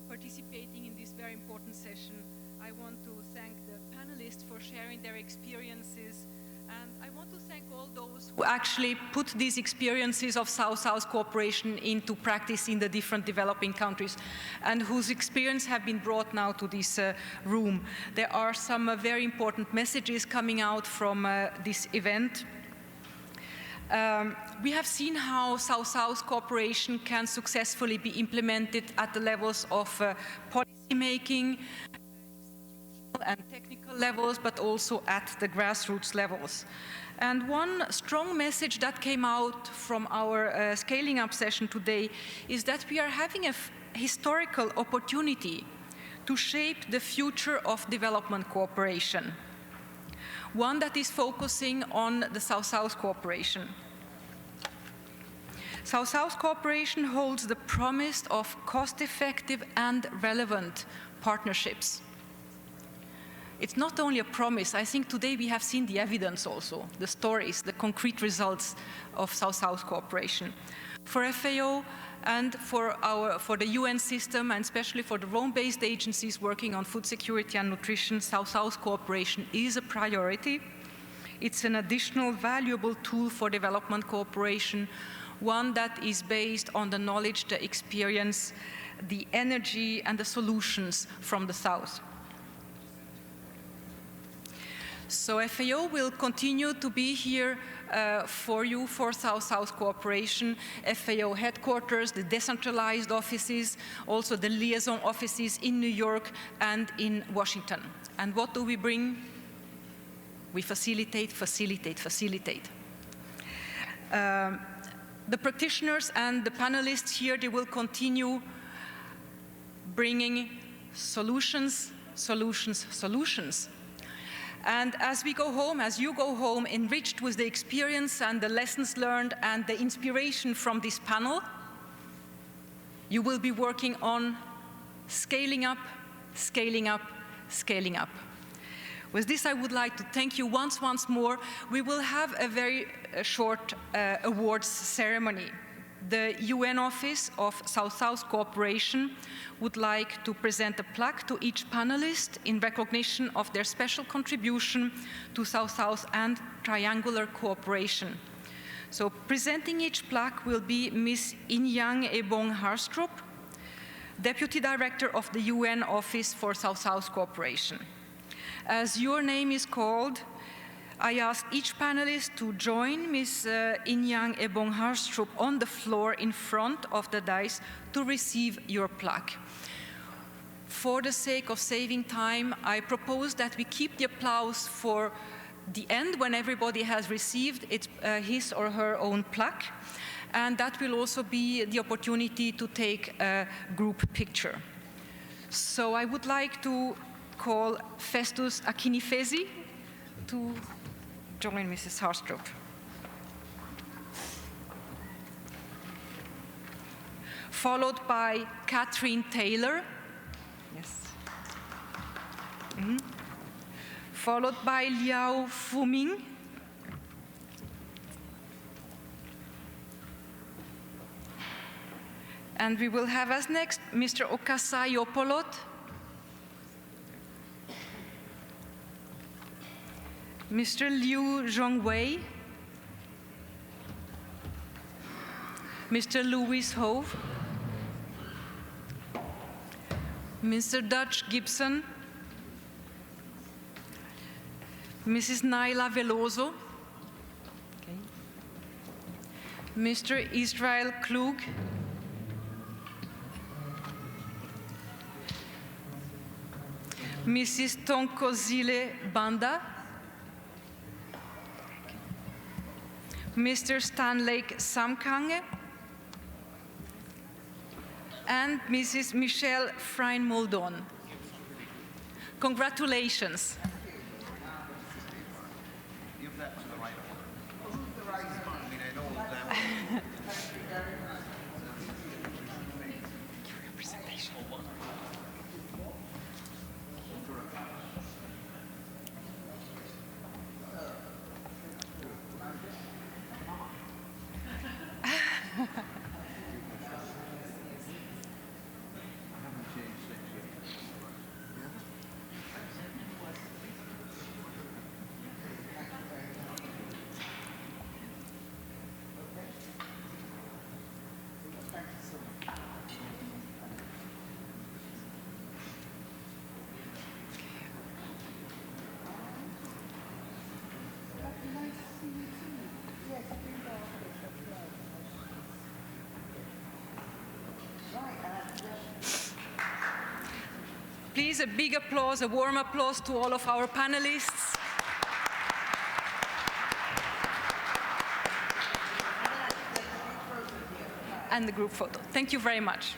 participating in this very important session. I want to thank the panelists for sharing their experiences. And I want to thank all those who actually put these experiences of South-South cooperation into practice in the different developing countries and whose experience have been brought now to this room. There are some very important messages coming out from this event. We have seen how South-South cooperation can successfully be implemented at the levels of policy making, and technical levels, but also at the grassroots levels. And one strong message that came out from our scaling up session today is that we are having a historical opportunity to shape the future of development cooperation, one that is focusing on the South-South cooperation. South-South cooperation holds the promise of cost-effective and relevant partnerships. It's not only a promise. I think today we have seen the evidence also, the stories, the concrete results of South-South cooperation. For FAO and for the UN system, and especially for the Rome-based agencies working on food security and nutrition, South-South cooperation is a priority. It's an additional valuable tool for development cooperation, one that is based on the knowledge, the experience, the energy, and the solutions from the South. So FAO will continue to be here for you for South-South cooperation, FAO headquarters, the decentralized offices, also the liaison offices in New York and in Washington. And what do we bring? We facilitate, facilitate, facilitate. The practitioners and the panelists here, they will continue bringing solutions, solutions, solutions. And as we go home, as you go home, enriched with the experience and the lessons learned and the inspiration from this panel, you will be working on scaling up, scaling up, scaling up. With this, I would like to thank you once more. We will have a very short awards ceremony. The UN Office of South-South Cooperation would like to present a plaque to each panelist in recognition of their special contribution to South-South and triangular cooperation. So presenting each plaque will be Ms. Inyang Ebong Harstrup, Deputy Director of the UN Office for South-South Cooperation. As your name is called, I ask each panelist to join Ms. Inyang Ebong Harstrup on the floor in front of the dais to receive your plaque. For the sake of saving time, I propose that we keep the applause for the end when everybody has received his or her own plaque, and that will also be the opportunity to take a group picture. So I would like to call Festus Akinifesi to join Mrs. Harstrup. Followed by Catherine Taylor. Yes. Followed by Liao Fuming. And we will have as next Mr. Okasai Opolot. Mr. Liu Zhongwei, Mr. Louis Hove, Mr. Dutch Gibson, Mrs. Naila Veloso, Mr. Israel Klug, Mrs. Tonkozile Banda, Mr. Stanley Samkange, and Mrs. Michelle Frein-Moldon. Congratulations. Give that to the right one. Who's the right one? I mean, I know that. Please, a big applause, a warm applause to all of our panelists. And the group photo. Thank you very much.